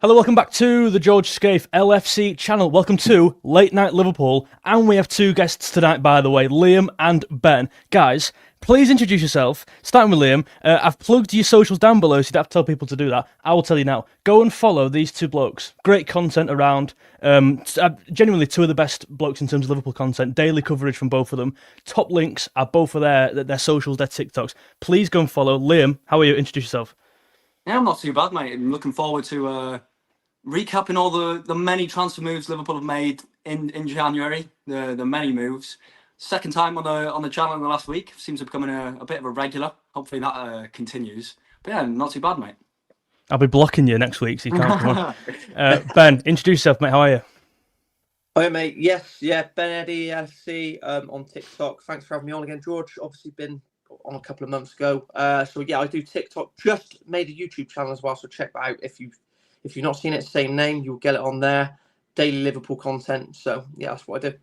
Hello, welcome back to the 𝗕𝗿𝗄𝗃 LFC channel. Welcome to Late Night Liverpool. And we have two guests tonight, by the way, Liam and Ben. Guys, please introduce yourself. Starting with Liam. I've plugged your socials down below, so you don't have to tell people to do that. I will tell you now. Go and follow these two blokes. Great content around. Genuinely two of the best blokes in terms of Liverpool content. Daily coverage from both of them. Top links are both of their socials, their TikToks. Please go and follow. Liam, how are you? Introduce yourself. Yeah, I'm not too bad, mate. I'm looking forward to recapping all the many transfer moves Liverpool have made in January. The many moves. Second time on the channel in the last week. Seems to be becoming a bit of a regular. Hopefully that continues. But yeah, not too bad, mate. I'll be blocking you next week, so you can't come on. Ben, introduce yourself, mate. How are you? Hi, mate. Yes, yeah, Ben Eddie LFC on TikTok. Thanks for having me on again, George. Obviously been on a couple of months ago. So yeah, I do TikTok. Just made a YouTube channel as well, so check that out. If you've not seen it, same name, you'll get it on there. Daily Liverpool content. So yeah, that's what I do.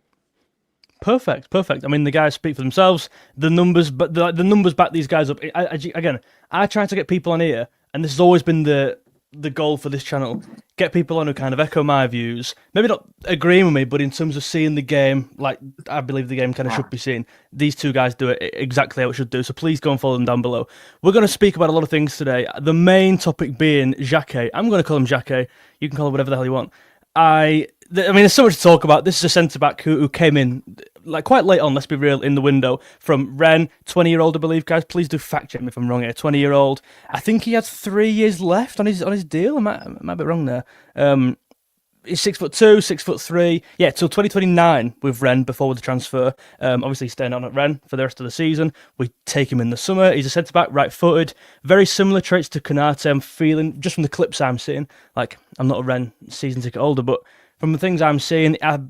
Perfect. I mean, the guys speak for themselves. The numbers, but the numbers back these guys up. I try to get people on here, and this has always been the goal for this channel. Get people on who kind of echo my views. Maybe not agreeing with me, but in terms of seeing the game, like I believe the game kind of should be seen. These two guys do it exactly how it should do. So please go and follow them down below. We're going to speak about a lot of things today. The main topic being Jacquet. I'm going to call him Jacquet. You can call him whatever the hell you want. I mean, there's so much to talk about. This is a centre-back who came in like quite late on, let's be real, in the window from Rennes, 20-year-old, I believe, guys. Please do fact-check me if I'm wrong here. 20-year-old. I think he had 3 years left on his deal. I might be wrong there. He's 6'2", 6'3". Yeah, till 2029 with Rennes before the transfer. Obviously he's staying on at Rennes for the rest of the season. We take him in the summer. He's a centre-back, right-footed. Very similar traits to 𝗕𝗏𝗄𝗃, I'm feeling, just from the clips I'm seeing. Like, I'm not a Rennes season ticket holder, but from the things I'm seeing, I've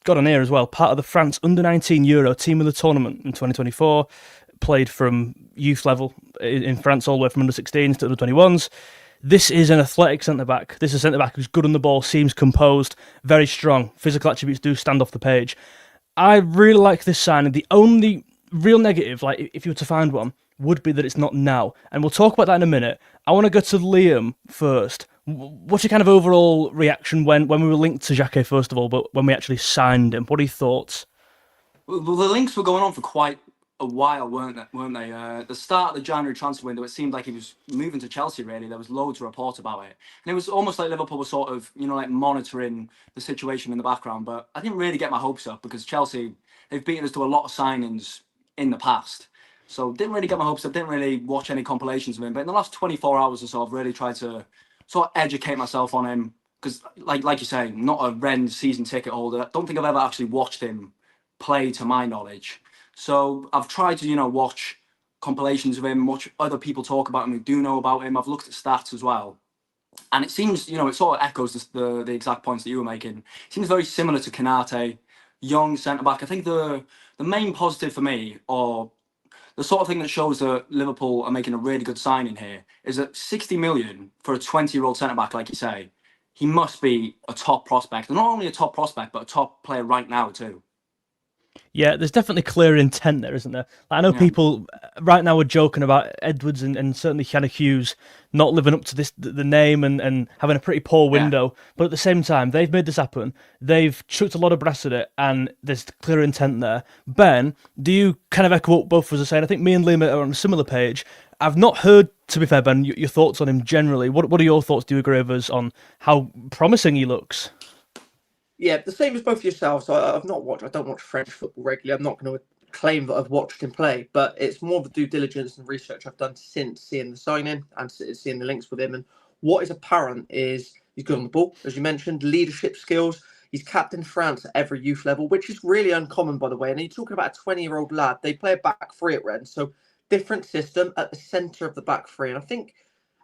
got on here as well, part of the France Under-19 Euro team of the tournament in 2024. Played from youth level in France all the way from Under-16s to Under-21s. This is an athletic centre-back. This is a centre-back who's good on the ball, seems composed, very strong. Physical attributes do stand off the page. I really like this signing. The only real negative, like if you were to find one, would be that it's not now. And we'll talk about that in a minute. I want to go to Liam first. What's your kind of overall reaction when we were linked to Jacquet, first of all, but when we actually signed him? What are your thoughts? Well, the links were going on for quite a while, weren't they? The start of the January transfer window, it seemed like he was moving to Chelsea, really. There was loads of reports about it. And it was almost like Liverpool was sort of, like monitoring the situation in the background. But I didn't really get my hopes up because Chelsea, they've beaten us to a lot of signings in the past. So didn't really get my hopes up, didn't really watch any compilations of him. But in the last 24 hours or so, I've really tried to sort of educate myself on him. Because, like you say, not a Rennes season ticket holder. I don't think I've ever actually watched him play, to my knowledge. So I've tried to, watch compilations of him, watch other people talk about him who do know about him. I've looked at stats as well. And it seems, it sort of echoes the exact points that you were making. It seems very similar to 𝗕𝗏𝗄𝗃, young centre-back. I think the main positive for me, or the sort of thing that shows that Liverpool are making a really good signing here, is that 60 million for a 20-year-old centre-back, like you say, he must be a top prospect. And not only a top prospect, but a top player right now too. Yeah, there's definitely clear intent there, isn't there? Like, I know people right now are joking about Edwards and certainly Ken Hughes not living up to the name and having a pretty poor window. But at the same time, they've made this happen. They've chucked a lot of brass at it, and there's clear intent there. Ben, do you kind of echo what both of us are saying? I think me and Liam are on a similar page. I've not heard, to be fair, Ben, your thoughts on him generally. What are your thoughts? Do you agree with us on how promising he looks? Yeah, the same as both yourselves. I don't watch French football regularly. I'm not going to claim that I've watched him play, but it's more of the due diligence and research I've done since seeing the signing and seeing the links with him. And what is apparent is he's good on the ball, as you mentioned, leadership skills. He's captained France at every youth level, which is really uncommon, by the way. And you're talking about a 20-year-old lad. They play a back three at Rennes, so different system at the centre of the back three. And I think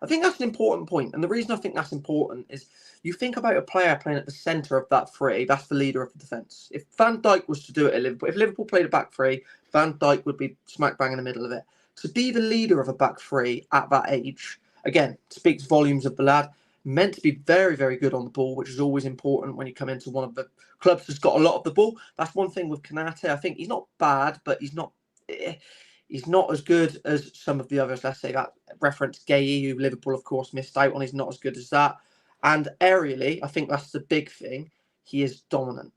that's an important point. And the reason I think that's important is you think about a player playing at the centre of that three, that's the leader of the defence. If Van Dijk was to do it at Liverpool, if Liverpool played a back three, Van Dijk would be smack bang in the middle of it. To be the leader of a back three at that age, again, speaks volumes of the lad. Meant to be very, very good on the ball, which is always important when you come into one of the clubs that's got a lot of the ball. That's one thing with 𝗕𝗏𝗄𝗃. I think he's not bad, but he's not as good as some of the others. Let's say that reference 𝗖𝗵𝗲𝗰𝗀𝗀, who Liverpool, of course, missed out on. He's not as good as that. And aerially, I think that's the big thing. He is dominant,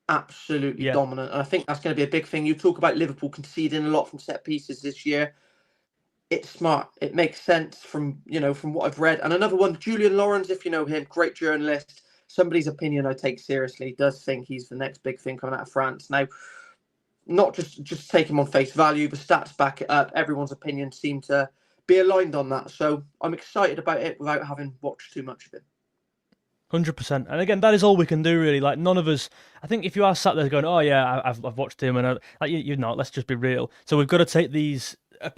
absolutely dominant. And I think that's going to be a big thing. You talk about Liverpool conceding a lot from set pieces this year. It's smart. It makes sense from what I've read. And another one, Julian Lawrence, if you know him, great journalist. Somebody's opinion I take seriously. Does think he's the next big thing coming out of France. Now, not just take him on face value. The stats back it up. Everyone's opinion seem to be aligned on that. So I'm excited about it without having watched too much of it. 100%. And again, that is all we can do, really. Like, none of us, I think if you are sat there going, oh yeah, I've watched him, and you're not, let's just be real. So we've got to take these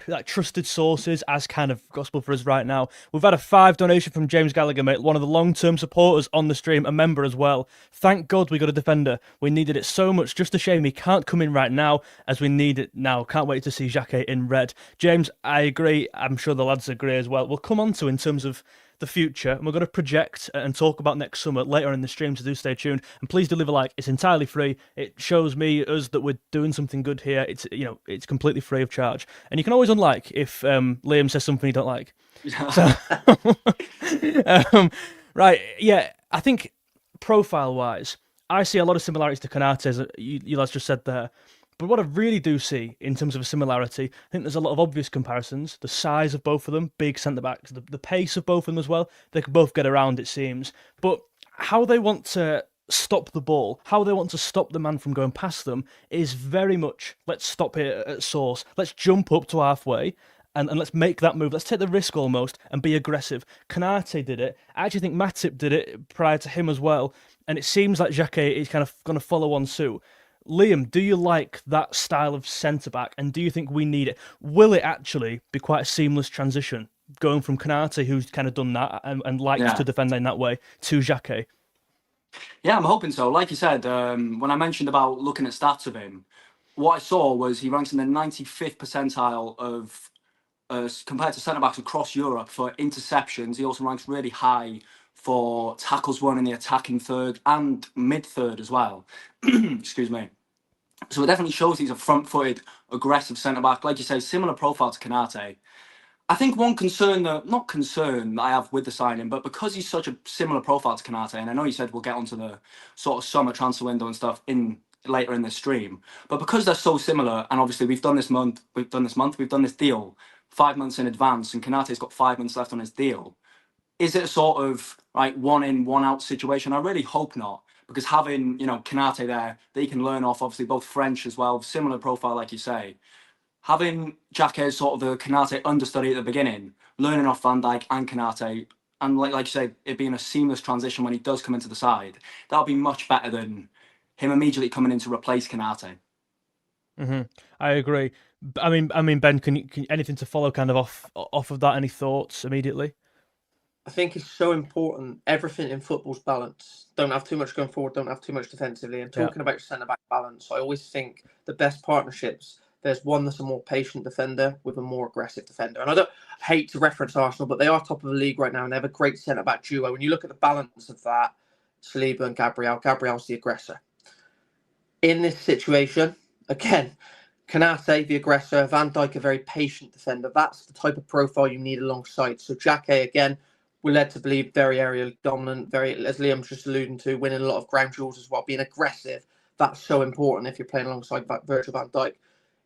like trusted sources as kind of gospel for us right now. We've had a $5 donation from James Gallagher, mate, one of the long-term supporters on the stream, a member as well. Thank God we got a defender. We needed it so much. Just a shame he can't come in right now, as we need it now. Can't wait to see Jacquet in red. James, I agree. I'm sure the lads agree as well. We'll come on to in terms of the future, and we're going to project and talk about next summer later on in the stream, so do stay tuned. And please do leave a like. It's entirely free. It shows us that we're doing something good here. It's completely free of charge, and you can always unlike if Liam says something you don't like. So, right, yeah, I think profile wise, I see a lot of similarities to Konaté, as you lads just said there. But what I really do see in terms of a similarity, I think there's a lot of obvious comparisons. The size of both of them, big centre-backs, the pace of both of them as well. They can both get around, it seems. But how they want to stop the ball, how they want to stop the man from going past them is very much, let's stop here at source. Let's jump up to halfway and let's make that move. Let's take the risk almost and be aggressive. Konaté did it. I actually think Matip did it prior to him as well. And it seems like Jacquet is kind of going to follow on suit. Liam, do you like that style of centre-back, and do you think we need it? Will it actually be quite a seamless transition, going from Konaté, who's kind of done that and likes to defend in that way, to Jacquet? Yeah, I'm hoping so. Like you said, when I mentioned about looking at stats of him, what I saw was he ranks in the 95th percentile of, compared to centre-backs across Europe for interceptions. He also ranks really high for tackles won in the attacking third and mid-third as well. Excuse me. So it definitely shows he's a front-footed, aggressive centre-back. Like you say, similar profile to Konaté. I think one concern, not concern that I have with the signing, but because he's such a similar profile to Konaté, and I know you said we'll get onto the sort of summer transfer window and stuff later in the stream, but because they're so similar, and obviously we've done this deal 5 months in advance, and Konaté's got 5 months left on his deal. Is it a sort of like one in, one out situation? I really hope not, because having, Konaté there, they can learn off, obviously both French as well, similar profile like you say. Having Jacquet as sort of the Konaté understudy at the beginning, learning off Van Dijk and Konaté, and like you say, it being a seamless transition when he does come into the side, that'll be much better than him immediately coming in to replace Konaté. Mm-hmm. I agree. I mean, Ben, can anything to follow kind of off of that? Any thoughts immediately? I think it's so important. Everything in football's balance. Don't have too much going forward, don't have too much defensively. And talking about centre-back balance, I always think the best partnerships, there's one that's a more patient defender with a more aggressive defender. And I don't hate to reference Arsenal, but they are top of the league right now, and they have a great centre-back duo. When you look at the balance of that, Saliba and Gabriel's the aggressor. In this situation, again, Konaté, the aggressor, Van Dijk, a very patient defender. That's the type of profile you need alongside. So Jacquet, again, we're led to believe very aerially dominant, very, as Liam's just alluding to, winning a lot of ground duels as well, being aggressive. That's so important if you're playing alongside Virgil van Dijk.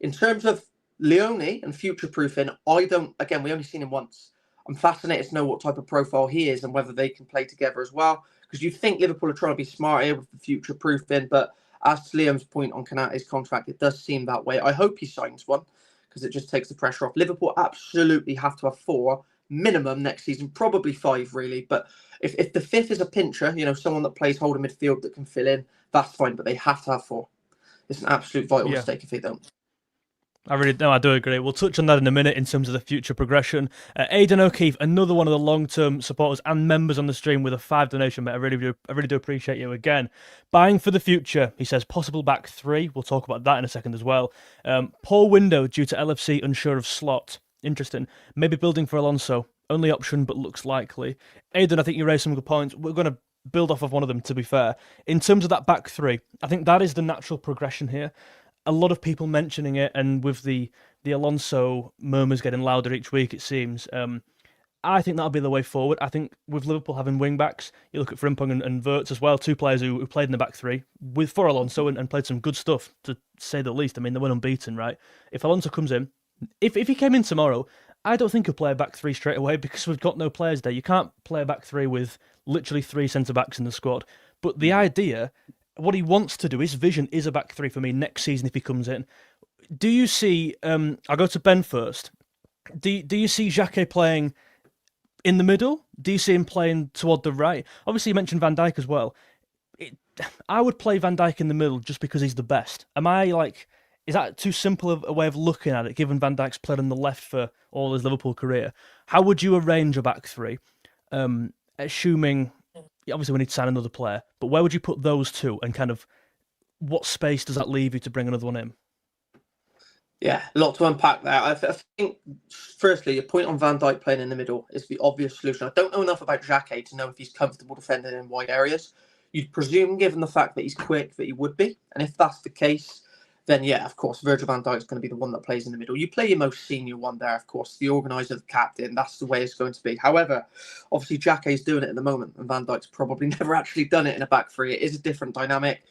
In terms of Leone and future-proofing, we only seen him once. I'm fascinated to know what type of profile he is and whether they can play together as well. Because you think Liverpool are trying to be smart here with the future-proofing, but as to Liam's point on Konaté's contract, it does seem that way. I hope he signs one, because it just takes the pressure off. Liverpool absolutely have to have 4 minimum next season, probably 5 really. But if the 5th is a pincher, someone that plays holding midfield that can fill in, that's fine. But they have to have 4. It's an absolute vital mistake if they don't. I do agree. We'll touch on that in a minute in terms of the future progression. Aidan O'Keefe, another one of the long-term supporters and members on the stream with a 5 donation, mate. I really do appreciate you again. Buying for the future, he says, possible back 3. We'll talk about that in a second as well. Poor window due to LFC unsure of slot. Interesting. Maybe building for Alonso. Only option, but looks likely. Aidan, I think you raised some good points. We're going to build off of one of them, to be fair. In terms of that back 3, I think that is the natural progression here. A lot of people mentioning it, and with the Alonso murmurs getting louder each week, it seems. I think that'll be the way forward. I think with Liverpool having wing backs, you look at Frimpong and 𝗏𝗏 as well, two players who played in the back three with for Alonso and played some good stuff, to say the least. I mean, they went unbeaten, right? If Alonso comes in, if he came in tomorrow, I don't think he'll play a back three straight away because we've got no players there. You can't play a back three with literally three centre backs in the squad. But the idea, what he wants to do, his vision is a back three for me next season if he comes in. Do you see? I'll go to Ben first. Do you see Jacquet playing in the middle? Do you see him playing toward the right? Obviously, you mentioned Van Dijk as well. I would play Van Dijk in the middle just because he's the best. Is that too simple a way of looking at it, given Van Dijk's played on the left for all his Liverpool career? How would you arrange a back three? Assuming, obviously we need to sign another player, but where would you put those two, and kind of what space does that leave you to bring another one in? Yeah, a lot to unpack there. I think, firstly, your point on Van Dijk playing in the middle is the obvious solution. I don't know enough about Jacquet to know if he's comfortable defending in wide areas. You'd presume, given the fact that he's quick, that he would be. And if that's the case, then yeah, of course, Virgil van Dijk is going to be the one that plays in the middle. You play your most senior one there, of course, the organiser, the captain. That's the way it's going to be. However, obviously, Jacquet's doing it at the moment, and Van Dijk's probably never actually done it in a back three. It is a different dynamic.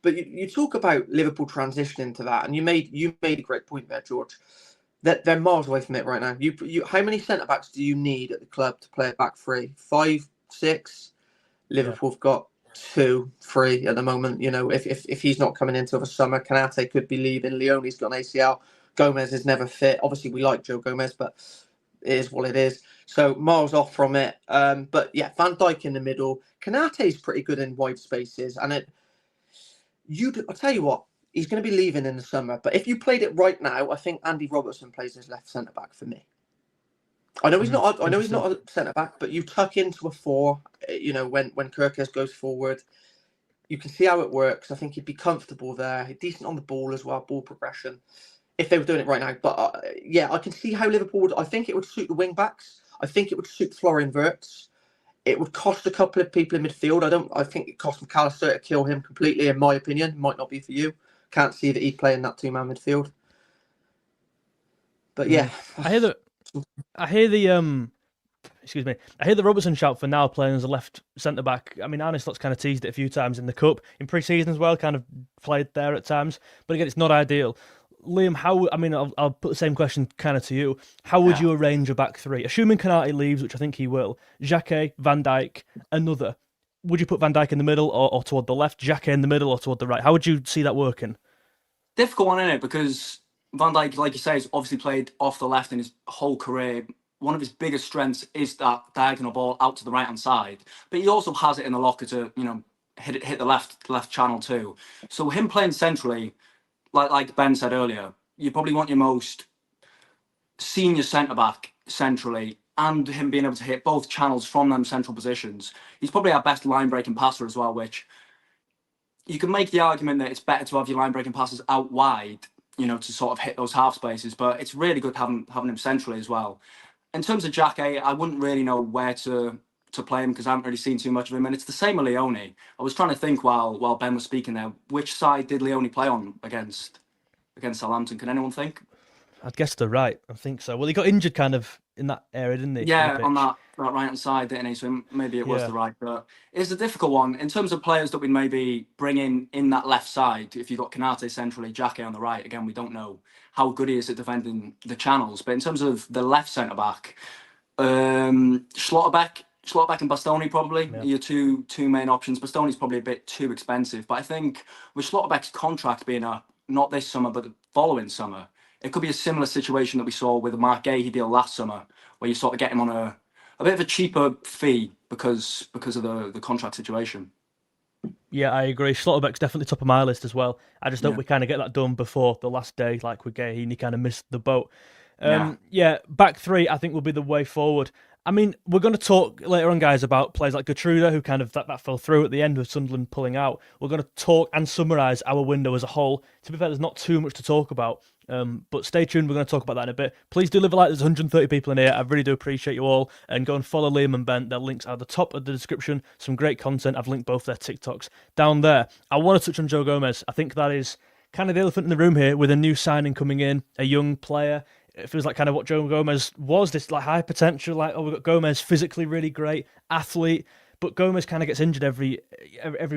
But you talk about Liverpool transitioning to that, and you made a great point there, George. That they're miles away from it right now. How many centre backs do you need at the club to play a back three? 5, 6. Liverpool have got 2, 3 at the moment. You know, if he's not coming into the summer, Konaté could be leaving. Leone's got an ACL. Gomez is never fit. Obviously, we like Joe Gomez, but it is what it is. So miles off from it. But yeah, Van Dijk in the middle. Konaté's pretty good in wide spaces, and I'll tell you what, he's going to be leaving in the summer. But if you played it right now, I think Andy Robertson plays as left centre back for me. I know he's not. I know he's not a centre back, but you tuck into a 4. You know, when 𝗕𝗏𝗃 goes forward, you can see how it works. I think he'd be comfortable there. Decent on the ball as well, ball progression. If they were doing it right now, but yeah, I can see how Liverpool would. I think it would suit the wing backs. I think it would suit 𝗵𝗏𝗏𝗀𝗏 𝗏𝗏. It would cost a couple of people in midfield. I think it cost 𝗵𝗏𝗏𝗀𝗀 to kill him completely, in my opinion. Might not be for you. Can't see that he'd play in that 2-man midfield. But yeah. I hear the Robertson shout for now playing as a left centre back. I mean, Arne Slot's kind of teased it a few times in the cup, in pre-season as well, kind of played there at times. But again, it's not ideal. Liam, I'll put the same question kind of to you. How would you arrange a back three? Assuming Konaté leaves, which I think he will, Jacquet, Van Dijk, another. Would you put Van Dijk in the middle or toward the left, Jacquet in the middle or toward the right? How would you see that working? Difficult one, isn't it? Because Van Dijk, like you say, has obviously played off the left in his whole career. One of his biggest strengths is that diagonal ball out to the right-hand side. But he also has it in the locker to, hit the left channel too. So him playing centrally, like Ben said earlier, you probably want your most senior centre-back centrally, and him being able to hit both channels from them central positions. He's probably our best line-breaking passer as well, which you can make the argument that it's better to have your line-breaking passes out wide, to sort of hit those half spaces, but it's really good having him centrally as well. In terms of Jacquet, I wouldn't really know where to play him because I haven't really seen too much of him, and it's the same with Leone. I was trying to think while Ben was speaking there, which side did Leone play on against Southampton? Can anyone think? I'd guess the right. I think so. Well, he got injured kind of in that area, didn't he? Yeah, on that right-hand side, didn't he? So maybe it was the right, but it's a difficult one. In terms of players that we'd maybe bring in that left side, if you've got Konaté centrally, Jacquet on the right, again, we don't know how good he is at defending the channels. But in terms of the left centre-back, 𝗵𝗏𝗏𝗏𝗏 and Bastoni probably are your two main options. Bastoni's probably a bit too expensive, but I think with 𝗵𝗏𝗏𝗏𝗏's contract being not this summer, but the following summer, it could be a similar situation that we saw with the Mark Gahey deal last summer, where you sort of get him on a bit of a cheaper fee because of the contract situation. Yeah, I agree. 𝗵𝗏𝗏𝗏𝗏's definitely top of my list as well. I just hope we kind of get that done before the last day, like with Gahey, and he kind of missed the boat. Back three, I think, will be the way forward. I mean, we're going to talk later on, guys, about players like Geertruida, who kind of that fell through at the end with Sunderland pulling out. We're going to talk and summarise our window as a whole. To be fair, there's not too much to talk about, but stay tuned. We're going to talk about that in a bit. Please do leave a like. There's 130 people in here. I really do appreciate you all. And go and follow Liam and Ben. Their links are at the top of the description. Some great content. I've linked both their TikToks down there. I want to touch on Joe Gomez. I think that is kind of the elephant in the room here with a new signing coming in, a young player. It feels like kind of what Joe Gomez was, this like high potential, like, oh, we've got Gomez, physically really great athlete, but Gomez kind of gets injured every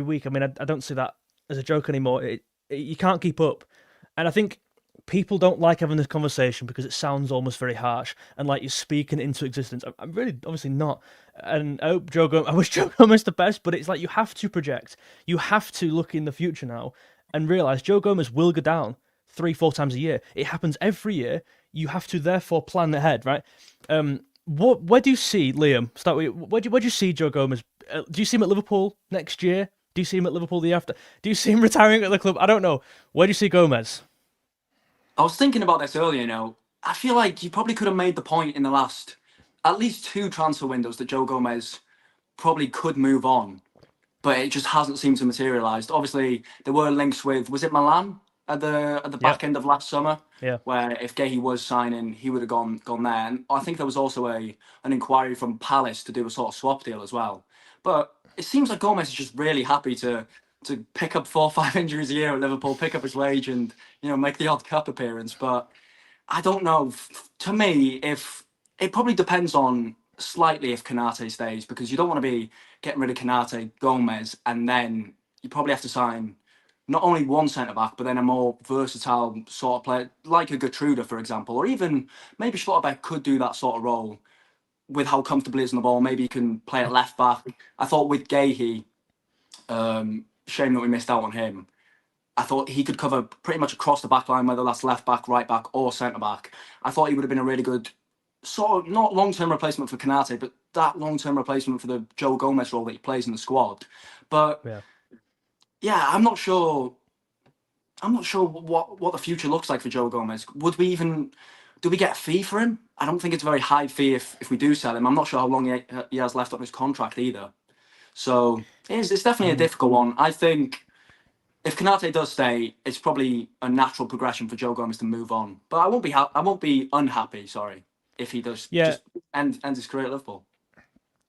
week. I mean, I don't see that as a joke anymore. You can't keep up. And I think people don't like having this conversation because it sounds almost very harsh and like you're speaking into existence. I'm really obviously not. And I wish Joe Gomez the best, but it's like you have to project. You have to look in the future now and realise Joe Gomez will go down 3-4 times a year. It happens every year. You have to therefore plan ahead, right? Where do you see, Liam, start with you, where do you see Joe Gomez? Do you see him at Liverpool next year? Do you see him at Liverpool the year after? Do you see him retiring at the club? I don't know. Where do you see Gomez? I was thinking about this earlier, I feel like you probably could have made the point in the last at least 2 transfer windows that Joe Gomez probably could move on, but it just hasn't seemed to materialise. Obviously, there were links with, was it Milan at the back end of last summer? Yeah. Where if 𝗖𝗵𝗲𝗯𝗹𝗃 was signing, he would have gone there. And I think there was also an inquiry from Palace to do a sort of swap deal as well. But it seems like Gomez is just really happy to pick up 4 or 5 injuries a year at Liverpool, pick up his wage, and make the odd cup appearance. But I don't know. To me, if it probably depends on slightly if 𝗕𝗏𝗏 stays, because you don't want to be getting rid of 𝗕𝗏𝗏, Gomez, and then you probably have to sign not only one centre back, but then a more versatile sort of player, like a Geertruida, for example, or even maybe 𝗕𝗏𝗏 could do that sort of role with how comfortable he is on the ball. Maybe he can play at left back. I thought with 𝗖𝗍, shame that we missed out on him. I thought he could cover pretty much across the back line, whether that's left back, right back, or centre back. I thought he would have been a really good sort of not long-term replacement for 𝗕𝗏𝗏, but that long-term replacement for the Joe Gomez role that he plays in the squad. But yeah, I'm not sure what the future looks like for Joe Gomez. Do we get a fee for him? I don't think it's a very high fee if we do sell him. I'm not sure how long he has left on his contract either. So it's definitely a difficult one. I think if 𝗕𝗏𝗏 does stay, it's probably a natural progression for Joe Gomez to move on. But I won't be unhappy. Sorry, if he does just end his career at Liverpool.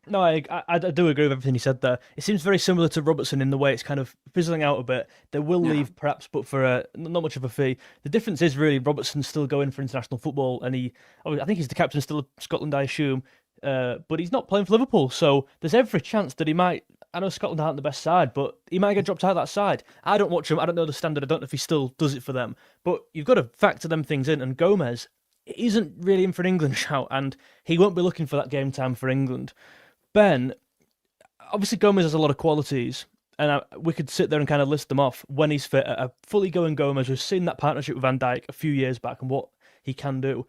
No, I do agree with everything you said there. It seems very similar to Robertson in the way it's kind of fizzling out a bit. They will leave perhaps, but for not much of a fee. The difference is really Robertson's still going for international football, and I think he's the captain still of Scotland, I assume, but he's not playing for Liverpool. So there's every chance that he might. I know Scotland aren't the best side, but he might get dropped out of that side. I don't watch him. I don't know the standard. I don't know if he still does it for them. But you've got to factor them things in. And Gomez isn't really in for an England shout, and he won't be looking for that game time for England. Ben, obviously Gomez has a lot of qualities, and we could sit there and kind of list them off when he's fit. A fully going Gomez, we've seen that partnership with Van Dijk a few years back and what he can do.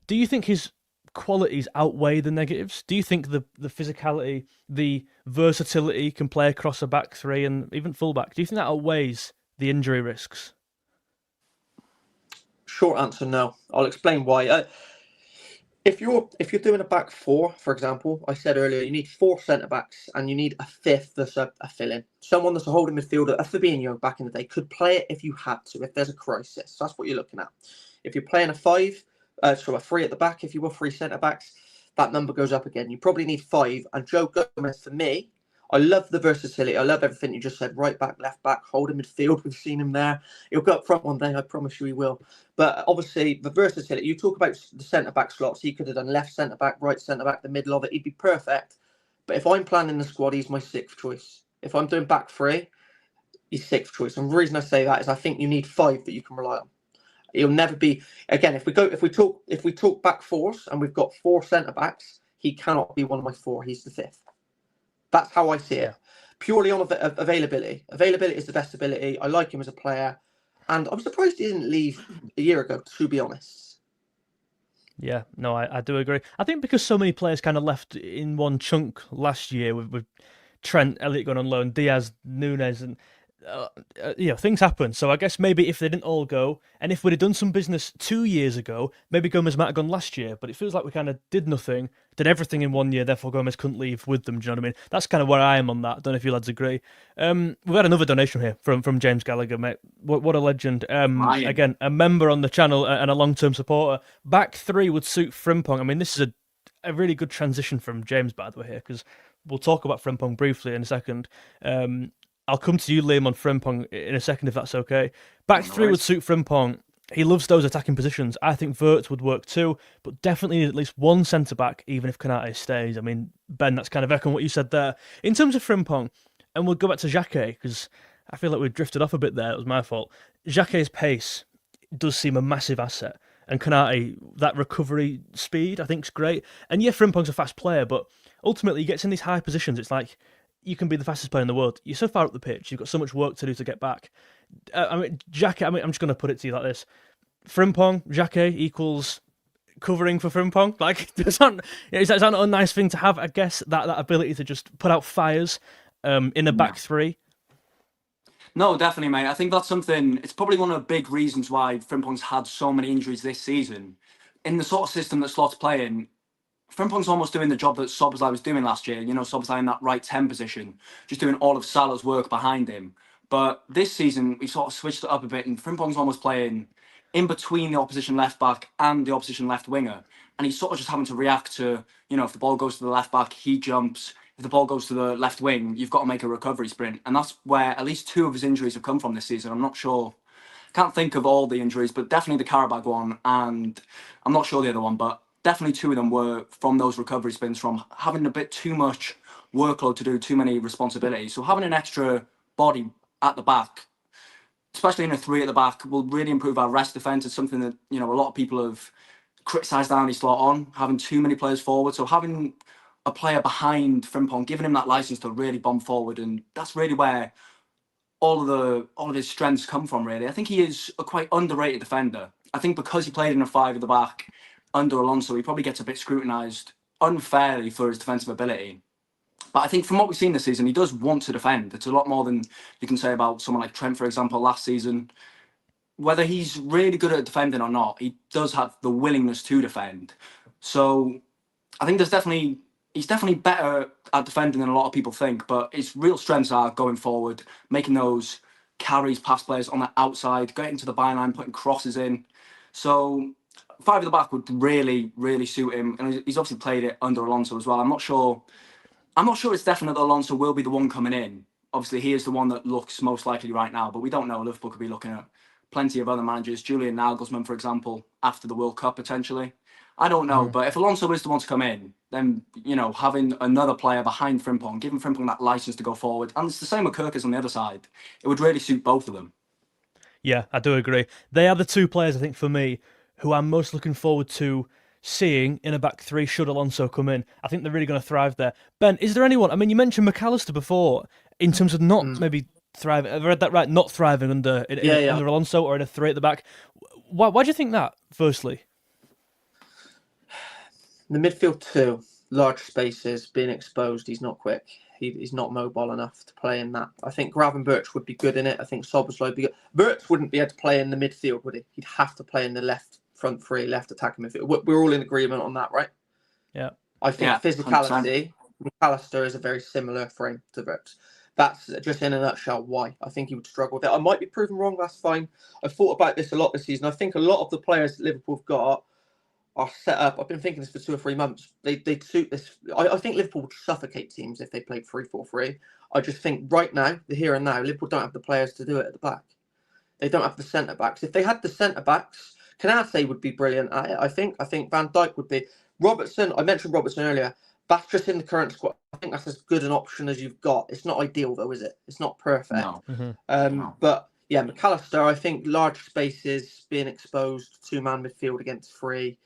Do you think his qualities outweigh the negatives? Do you think the physicality, the versatility, can play across a back three and even fullback? Do you think that outweighs the injury risks? Short answer, no. I'll explain why. If you're doing a back 4, for example, I said earlier, you need 4 centre backs and you need a 5th that's a fill-in. Someone that's a holding midfielder, a Fabinho back in the day, could play it if you had to, if there's a crisis. That's what you're looking at. If you're playing a 5, a 3 at the back, if you were 3 centre backs, that number goes up again. You probably need 5. And Joe Gomez, for me, I love the versatility. I love everything you just said. Right back, left back, holding midfield. We've seen him there. He'll go up front one day. I promise you he will. But obviously, the versatility. You talk about the centre-back slots. He could have done left centre-back, right centre-back, the middle of it. He'd be perfect. But if I'm planning the squad, he's my 6th choice. If I'm doing back 3, he's 6th choice. And the reason I say that is I think you need 5 that you can rely on. He'll never be... Again, if we talk back 4s and we've got 4 centre-backs, he cannot be one of my 4. He's the 5th. That's how I see it. Purely on availability. Availability is the best ability. I like him as a player. And I'm surprised he didn't leave a year ago, to be honest. Yeah, no, I do agree. I think because so many players kind of left in one chunk last year with Trent, Elliott going on loan, Diaz, Nunes, and things happen. So I guess maybe if they didn't all go, and if we'd have done some business 2 years ago, maybe Gomez might have gone last year. But it feels like we kind of did nothing, did everything in 1 year, therefore Gomez couldn't leave with them. Do you know what I mean? That's kind of where I am on that. Don't know if you lads agree. We've had another donation here from James Gallagher, mate. What a legend. Again, a member on the channel and a long-term supporter. Back 3 would suit Frimpong. I mean, this is a really good transition from James, by the way, here, because we'll talk about Frimpong briefly in a second. I'll come to you, Liam, on Frimpong in a second, if that's okay. Back 3 would suit Frimpong. he loves those attacking positions. I think �11 would work too, but definitely need at least one centre-back, even if 𝗕𝗏𝗄𝗃 stays. I mean, Ben, that's kind of echoing what you said there. In terms of Frimpong, and we'll go back to Jacquet, because I feel like we've drifted off a bit there. It was my fault. Jacquet's pace does seem a massive asset. And 𝗕𝗏𝗃, that recovery speed, I think is great. And yeah, Frimpong's a fast player, but ultimately he gets in these high positions. It's like, you can be the fastest player in the world. You're so far up the pitch. You've got so much work to do to get back. Jacquet, I'm just going to put it to you like this. Frimpong, Jacquet equals covering for Frimpong. Like, is that not a nice thing to have? I guess that ability to just put out fires in a back three. No, definitely, mate. I think that's something. It's probably one of the big reasons why Frimpong's had so many injuries this season. In the sort of system that Slot's playing, Frimpong's almost doing the job that 𝗖𝗵𝗲𝗰 was doing last year. You know, 𝗖𝗵𝗲𝗰 in that right 10 position, just doing all of Salah's work behind him. But this season, we sort of switched it up a bit, and Frimpong's almost playing in between the opposition left back and the opposition left winger. And he's sort of just having to react to, you know, if the ball goes to the left back, he jumps. If the ball goes to the left wing, you've got to make a recovery sprint. And that's where at least 2 of his injuries have come from this season. I'm not sure. Can't think of all the injuries, but definitely the 𝗕𝗏𝗃 one. And I'm not sure the other one, but definitely 2 of them were from those recovery sprints, from having a bit too much workload to do, too many responsibilities. So having an extra body at the back, especially in a 3 at the back, will really improve our rest defence. It's something that, you know, a lot of people have criticised Arne Slot on, having too many players forward. So having a player behind Frimpong, giving him that licence to really bomb forward, and that's really where all of his strengths come from, really. I think he is a quite underrated defender. I think because he played in a 5 at the back under Alonso, he probably gets a bit scrutinised unfairly for his defensive ability. But I think from what we've seen this season, he does want to defend. It's a lot more than you can say about someone like Trent, for example, last season. Whether he's really good at defending or not, he does have the willingness to defend. So I think he's definitely better at defending than a lot of people think, but his real strengths are going forward, making those carries past players on the outside, getting to the byline, putting crosses in. So 5 at the back would really, really suit him. And he's obviously played it under Alonso as well. I'm not sure it's definite that Alonso will be the one coming in. Obviously, he is the one that looks most likely right now, but we don't know. Liverpool could be looking at plenty of other managers, Julian Nagelsmann, for example, after the World Cup, potentially. I don't know, but if Alonso is the one to come in, then, you know, having another player behind Frimpong, giving Frimpong that licence to go forward, and it's the same with 𝗑𝗏𝗃 on the other side, it would really suit both of them. Yeah, I do agree. They are the 2 players, I think, for me, who I'm most looking forward to seeing in a back 3 should Alonso come in. I think they're really going to thrive there. Ben, is there anyone? I mean, you mentioned McAllister before, in terms of not maybe thriving. Have I read that right? Not thriving under Alonso or in a 3 at the back. Why do you think that, firstly? The midfield 2, large spaces, being exposed. He's not quick. He's not mobile enough to play in that. I think 𝗵𝗲𝗃𝗃 would be good in it. I think 𝗖𝗵𝗲𝗃𝗃 would be good. �11 wouldn't be able to play in the midfield, would he? He'd have to play in the left front 3, left attacking midfield. We're all in agreement on that, right? Yeah. I think physicality, McAllister is a very similar frame to �11. That's just in a nutshell why I think he would struggle with it. I might be proven wrong, that's fine. I've thought about this a lot this season. I think a lot of the players that Liverpool have got are set up. I've been thinking this for 2 or 3 months. They'd suit this. I think Liverpool would suffocate teams if they played 3-4-3. I just think right now, the here and now, Liverpool don't have the players to do it at the back. They don't have the centre backs. If they had the centre backs, 𝗕𝗏𝗃𝗃 would be brilliant. I think Van Dijk would be. Robertson, I mentioned Robertson earlier. That's just in the current squad. I think that's as good an option as you've got. It's not ideal though, is it? It's not perfect. No. No. But yeah, McAllister, I think large spaces, being exposed, 2-man midfield against 3.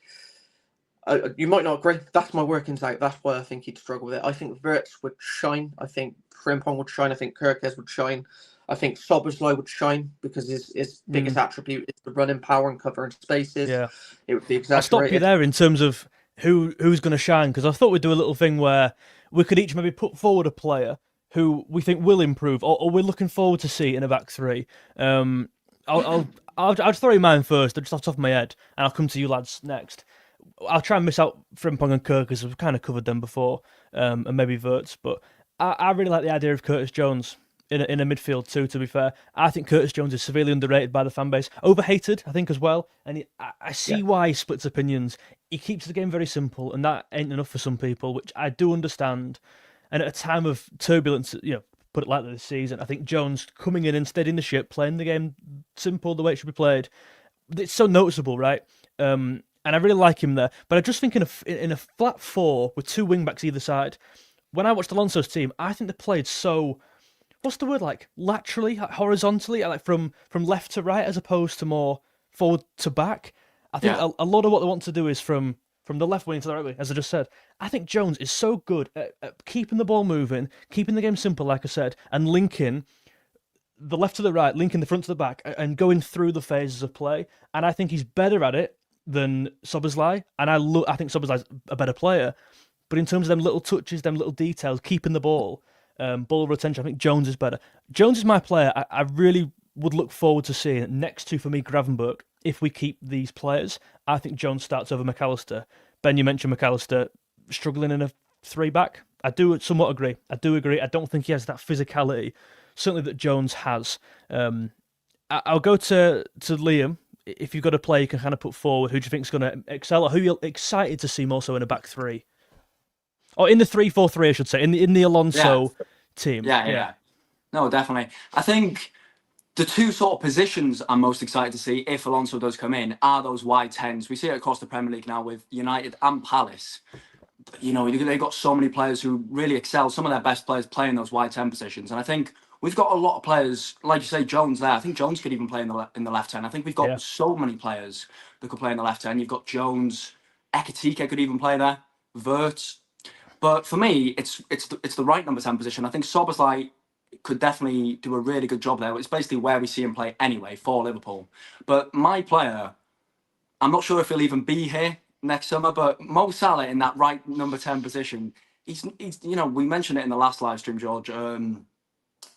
You might not agree. That's my workings out. That's why I think he'd struggle with it. I think �11 would shine. I think Frimpong would shine. I think 𝗑𝗏𝗃𝗃 would shine. I think 𝗖𝗵𝗲𝗃𝗃 would shine because his biggest attribute is the running power and covering spaces. Yeah, it would be exaggerated. I'll stop you there in terms of who's going to shine, because I thought we'd do a little thing where we could each maybe put forward a player who we think will improve, or we're looking forward to see in a back 3. I'll just throw you mine first, just off the top of my head, and I'll come to you lads next. I'll try and miss out Frimpong and 𝗑𝗏𝗃 because we've kind of covered them before, and maybe �11, but I really like the idea of Curtis Jones in a midfield too, to be fair. I think Curtis Jones is severely underrated by the fan base. Overhated, I think, as well. And I see why he splits opinions. He keeps the game very simple, and that ain't enough for some people, which I do understand. And at a time of turbulence, put it lightly this season, I think Jones coming in and steadying the ship, playing the game simple the way it should be played, it's so noticeable, right? And I really like him there. But I just think in a flat four with two wing backs either side, when I watched Alonso's team, I think they played so, what's the word, like laterally, like horizontally, like from left to right as opposed to more forward to back. I think Yeah. a lot of what they want to do is from the left wing to the right wing, as I just said. I think Jones is so good at keeping the ball moving, keeping the game simple, like I said, and linking the left to the right, linking the front to the back, and going through the phases of play. And I think he's better at it than 𝗖𝗵𝗲𝗯, and I think 𝗖𝗵𝗲𝗯's a better player. But in terms of them little touches, them little details, keeping the ball, ball retention, I think Jones is better. Jones is my player. I really would look forward to seeing next to, for me, Gravenberch. If we keep these players, I think Jones starts over McAllister. Ben, you mentioned McAllister struggling in a three-back. I do somewhat agree. I don't think he has that physicality, certainly that Jones has. I'll go to Liam. If you've got a player you can kind of put forward, who do you think is going to excel, or who you're excited to see more so in a back three? Or in the 3-4-3, I should say, in the Alonso team. Yeah. No, definitely. I think the two sort of positions I'm most excited to see if Alonso does come in are those wide tens. We see it across the Premier League now with United and Palace. You know, they've got so many players who really excel. Some of their best players play in those wide 10 positions. And I think we've got a lot of players, like you say, Jones there. I think Jones could even play in the left 10. I think we've got so many players that could play in the left 10. You've got Jones, 𝗕𝗕𝗃 could even play there, 𝗧𝘂𝗏. But for me, it's the right number 10 position. I think 𝗖𝗵𝗲𝗯 could definitely do a really good job there. It's basically where we see him play anyway for Liverpool. But my player, I'm not sure if he'll even be here next summer, but Mo Salah in that right number 10 position, he's you know, we mentioned it in the last live stream, George.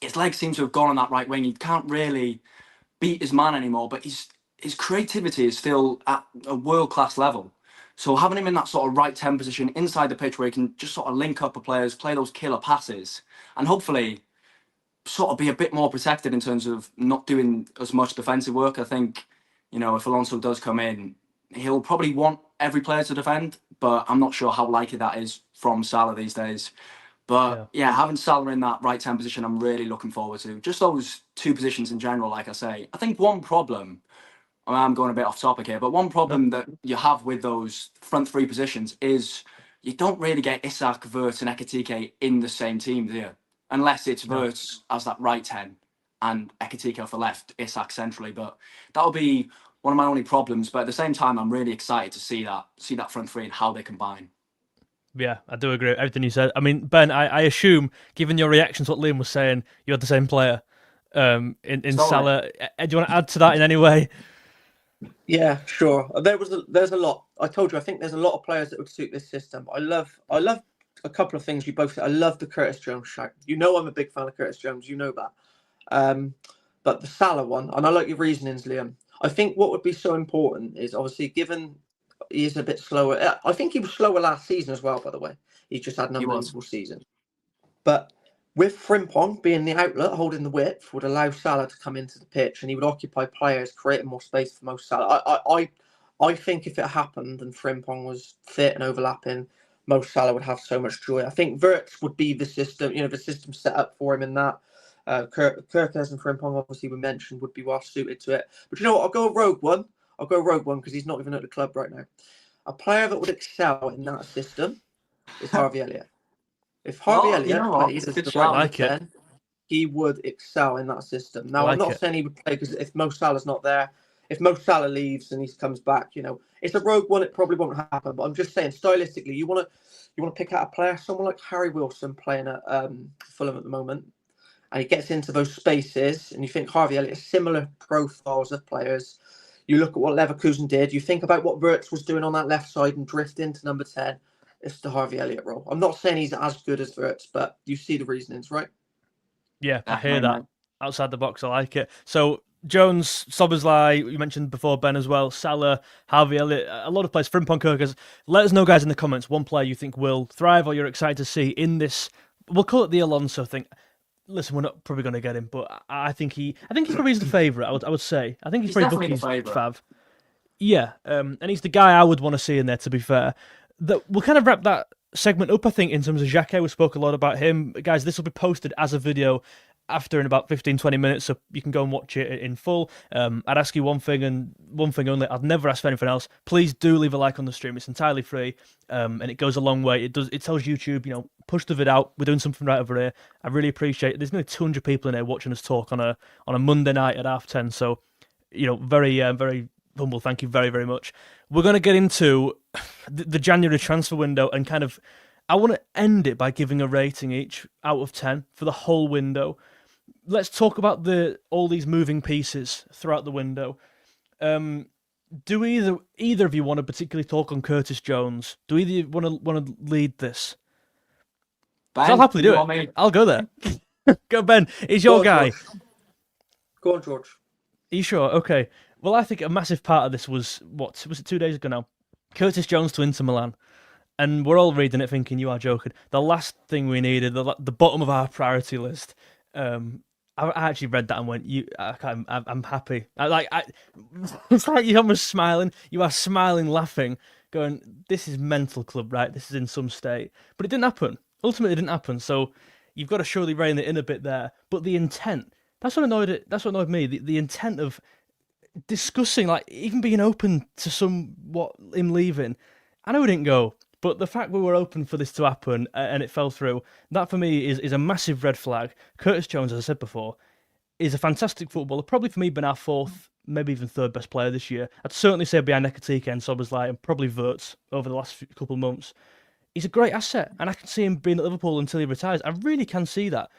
His legs seem to have gone on that right wing. He can't really beat his man anymore, but his creativity is still at a world-class level. So having him in that sort of right 10 position inside the pitch where he can just sort of link up with players, play those killer passes, and hopefully sort of be a bit more protected in terms of not doing as much defensive work. I think, you know, if Alonso does come in, he'll probably want every player to defend, but I'm not sure how likely that is from Salah these days. But yeah, having Salah in that right 10 position, I'm really looking forward to. Just those two positions in general, like I say. I think one problem, I'm going a bit off topic here, but one problem that you have with those front three positions is you don't really get Isak, 𝗧𝘗 and 𝗕𝗕𝗃 in the same team, do you? Unless it's 𝗧𝘗 as that right 10 and 𝗕𝗕𝗃 off the left, Isak centrally. But that'll be one of my only problems. But at the same time, I'm really excited to see that front three and how they combine. Yeah, I do agree with everything you said. I mean, Ben, I assume, given your reaction to what Liam was saying, you had the same player in Salah. Do you want to add to that in any way? Yeah, sure. There's a lot. I told you, I think there's a lot of players that would suit this system. I love a couple of things you both said. I love the Curtis Jones shout. You know I'm a big fan of Curtis Jones. You know that. But the Salah one, and I like your reasonings, Liam. I think what would be so important is obviously given he is a bit slower. I think he was slower last season as well, by the way. He just had an unbelievable season. But with Frimpong being the outlet, holding the width, would allow Salah to come into the pitch and he would occupy players, creating more space for Mo Salah. I think if it happened and Frimpong was fit and overlapping, Mo Salah would have so much joy. I think 𝗧𝘗𝗏 would be the system, the system set up for him in that. 𝗕𝗕𝗃 and Frimpong, obviously, we mentioned, would be well suited to it. But you know what? I'll go rogue one. Because he's not even at the club right now. A player that would excel in that system is 𝗕𝗵𝗲𝗯𝗍. If 𝗕𝗵𝗲𝗍 plays as the right 10, he would excel in that system. Now, I'm not saying he would play because if Mo Salah's not there, if Mo Salah leaves and he comes back, it's a rogue one. It probably won't happen. But I'm just saying, stylistically, you want to pick out a player, someone like Harry Wilson playing at Fulham at the moment, and he gets into those spaces, and you think 𝗕𝗵𝗲𝗍 is similar profiles of players. You look at what Leverkusen did. You think about what 𝗧𝘗𝗏 was doing on that left side and drift into number 10. It's the 𝗕𝗵𝗲𝗍 role. I'm not saying he's as good as 𝗧𝘗𝗏, but you see the reasonings, right? Yeah, I hear that. Outside the box, I like it. So Jones, 𝗖𝗵𝗲𝗯, you mentioned before, Ben, as well. Salah, 𝗕𝗵𝗲𝗍𝗏, a lot of players. Frimpong Kirkers. Let us know, guys, in the comments, one player you think will thrive or you're excited to see in this. We'll call it the Alonso thing. Listen, we're not probably going to get him, but I think he's probably the favourite. I would say. I think he's probably Bucky's fav. Yeah, and he's the guy I would want to see in there. To be fair, we'll kind of wrap that segment up. I think in terms of Jacquet, we spoke a lot about him, guys. This will be posted as a video after in about 15-20 minutes, so you can go and watch it in full. I'd ask you one thing and one thing only. I'd never ask for anything else. Please do leave a like on the stream. It's entirely free, and it goes a long way. It tells YouTube, push the vid out. We're doing something right over here. I really appreciate it. There's nearly 200 people in here watching us talk on a Monday night at 10:30. So, very very humble. Thank you very very much. We're going to get into the January transfer window and kind of. I want to end it by giving a rating each out of 10 for the whole window. Let's talk about all these moving pieces throughout the window. Do either of you want to particularly talk on Curtis Jones? Do either of you want to lead this? Ben, I'll happily do you want it. me? I'll go there. Go, Ben. He's your guy. George. Go on, George. Are you sure? Okay. Well, I think a massive part of this was it 2 days ago now? Curtis Jones to Inter Milan. And we're all reading it thinking, you are joking. The last thing we needed, the bottom of our priority list. I actually read that and went, I'm happy. It's like you're almost smiling. You are smiling, laughing, going, this is mental club, right? This is in some state. But it didn't happen. Ultimately, it didn't happen. So you've got to surely rein it in a bit there. But the intent, that's what annoyed me. The intent of discussing, even being open to somewhat him leaving. I know it didn't go. But the fact we were open for this to happen and it fell through, that for me is a massive red flag. Curtis Jones, as I said before, is a fantastic footballer. Probably for me been our fourth, maybe even third best player this year. I'd certainly say behind 𝗕𝗕 and Szoboszlai and probably 𝗑𝗿 over the last couple of months. He's a great asset, and I can see him being at Liverpool until he retires. I really can see that.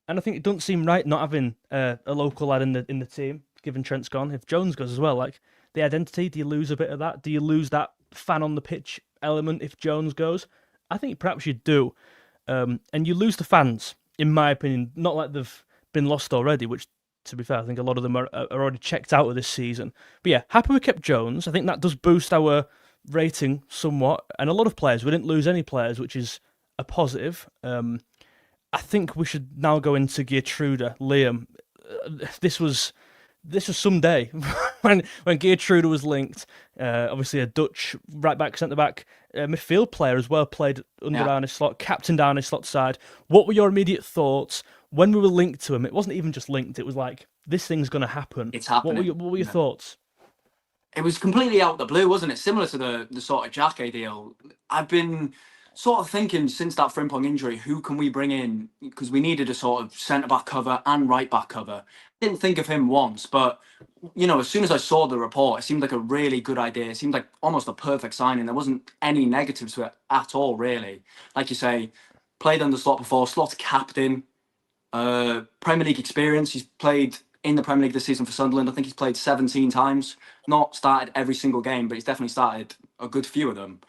And I think it doesn't seem right not having a local lad in the team, given Trent's gone. If Jones goes as well, the identity, do you lose a bit of that? Do you lose that fan on the pitch element if Jones goes? I think perhaps you do. And you lose the fans, in my opinion. Not like they've been lost already, which, to be fair, I think a lot of them are already checked out of this season. But yeah, happy we kept Jones. I think that does boost our rating somewhat. And a lot of players, we didn't lose any players, which is a positive. I think we should now go into Geertruida. Liam, this was some day when Geertruida was linked. Obviously, a Dutch right back, centre back, midfield player as well, played under 𝗖cie Slot, captained 𝗖cie Slot's side. What were your immediate thoughts when we were linked to him? It wasn't even just linked; it was like this thing's going to happen. It's happening. What were your thoughts? It was completely out of the blue, wasn't it? Similar to the sort of Jacquet deal. I've been sort of thinking since that Frimpong injury, who can we bring in? Because we needed a sort of centre-back cover and right-back cover. Didn't think of him once, but, as soon as I saw the report, it seemed like a really good idea. It seemed like almost a perfect signing. There wasn't any negatives to it at all, really. Like you say, played under Slot before. Slot's captain, Premier League experience. He's played in the Premier League this season for Sunderland. I think he's played 17 times. Not started every single game, but he's definitely started a good few of them.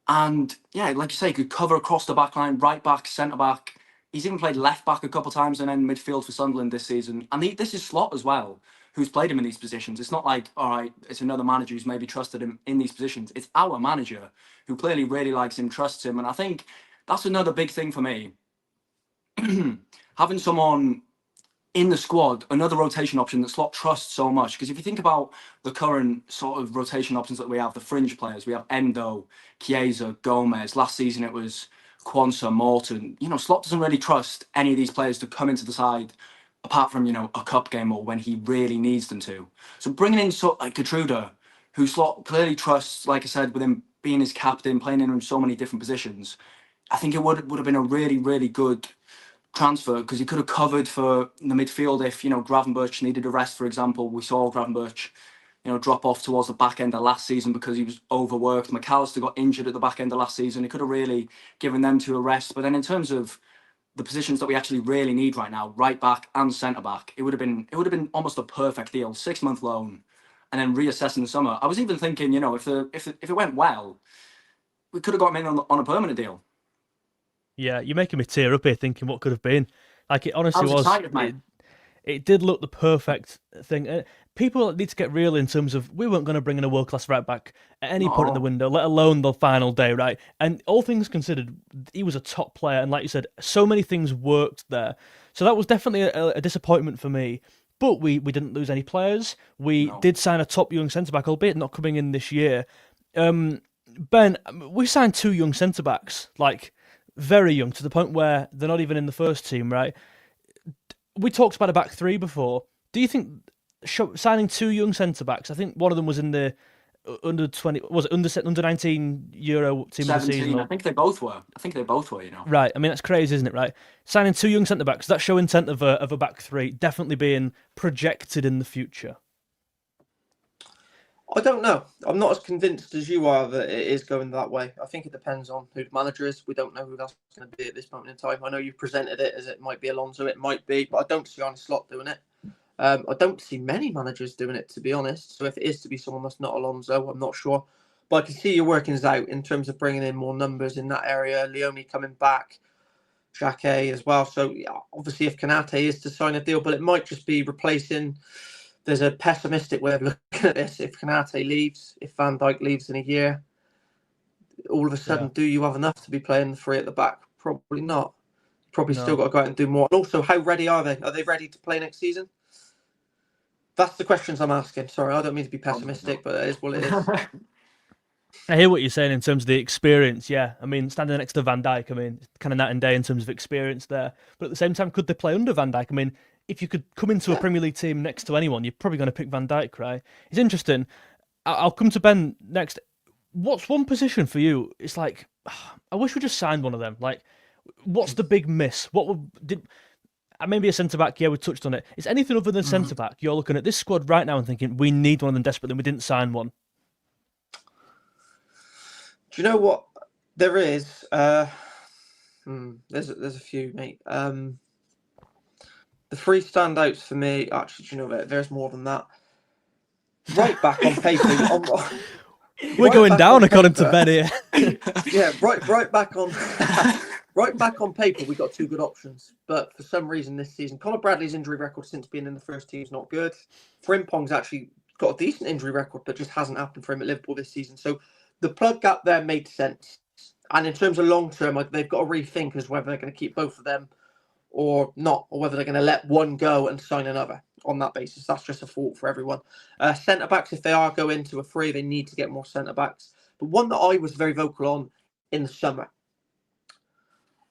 And yeah, like you say, he could cover across the back line, right back, centre back. He's even played left back a couple of times and then midfield for Sunderland this season. And this is Slot as well, who's played him in these positions. It's not like, all right, it's another manager who's maybe trusted him in these positions. It's our manager who clearly really likes him, trusts him. And I think that's another big thing for me. Having someone in the squad, another rotation option that Slot trusts so much. Because if you think about the current sort of rotation options that we have, the fringe players, we have Endo, Chiesa, Gomez. Last season it was Quansah, Morton. Slot doesn't really trust any of these players to come into the side, apart from, a cup game or when he really needs them to. So bringing in like Geertruida, who Slot clearly trusts, like I said, with him being his captain, playing in so many different positions, I think it would have been a really, really good transfer, because he could have covered for the midfield if 𝗕𝗿𝗄𝗰 needed a rest. For example, we saw 𝗕𝗿𝗄𝗰 drop off towards the back end of last season because he was overworked. McAllister got injured at the back end of last season. He could have really given them to a rest. But then in terms of the positions that we actually really need right now, right back and centre back, it would have been almost a perfect deal. 6-month loan and then reassess in the summer. I was even thinking, if it went well, we could have got him in on a permanent deal. Yeah, you're making me tear up here thinking what could have been. Like, it honestly was. Excited, mate. It did look the perfect thing. People need to get real in terms of, we weren't going to bring in a world-class right back at any point in the window, let alone the final day, right? And all things considered, he was a top player. And like you said, so many things worked there. So that was definitely a disappointment for me. But we didn't lose any players. We did sign a top young centre-back, albeit not coming in this year. Ben, we signed 2 young centre-backs, like very young, to the point where they're not even in the first team, right? we talked about a back three before. Do you think signing two young centre backs? I think one of them was in the under 20, was it under 19 Euro team of the 17. season? I think they both were. You know. Right. I mean, that's crazy, isn't it? Right. Signing two young centre backs, that show intent of a back three definitely being projected in the future. I don't know. I'm not as convinced as you are that it is going that way. I think it depends on who the manager is. We don't know who that's going to be at this moment in time. I know you've presented it as it might be Alonso, it might be, but I don't see Arne Slot doing it. I don't see many managers doing it, to be honest. So if it is to be someone that's not Alonso, I'm not sure. But I can see your workings out in terms of bringing in more numbers in that area. Leone coming back, Jacquet as well. So yeah, obviously if Konaté is to sign a deal, but it might just be replacing. There's a pessimistic way of looking at this. If Konaté leaves, if Van Dijk leaves in a year, all of a sudden, do you have enough to be playing the three at the back? Probably not. Probably still got to go out and do more. And also, how ready are they? Are they ready to play next season? That's the questions I'm asking. Sorry, I don't mean to be pessimistic, but it is what it is. I hear what you're saying in terms of the experience. Yeah, I mean, standing next to Van Dijk, I mean, kind of night and day in terms of experience there. But at the same time, could they play under Van Dijk? I mean, if you could come into a Premier League team next to anyone, you're probably going to pick Van Dijk, right? It's interesting. I'll come to Ben next. What's one position for you? It's like, I wish we just signed one of them. Like, what's the big miss? Maybe a centre-back, yeah, we touched on it. Is anything other than centre-back, you're looking at this squad right now and thinking, we need one of them desperately, and we didn't sign one? Do you know what? There is. There's a few, mate. The three standouts for me, actually, do you know, there's more than that. Right back on paper. We're going down according to Ben here. Yeah, right back on... Right back on paper, we got two good options, but for some reason this season, Conor Bradley's injury record since being in the first team is not good. Frimpong's actually got a decent injury record, but just hasn't happened for him at Liverpool this season. So the plug gap there made sense. And in terms of long term, they've got to rethink as whether they're going to keep both of them or not, or whether they're going to let one go and sign another on that basis. That's just a thought for everyone. Centre backs, if they are going to a three, they need to get more centre backs. But one that I was very vocal on in the summer.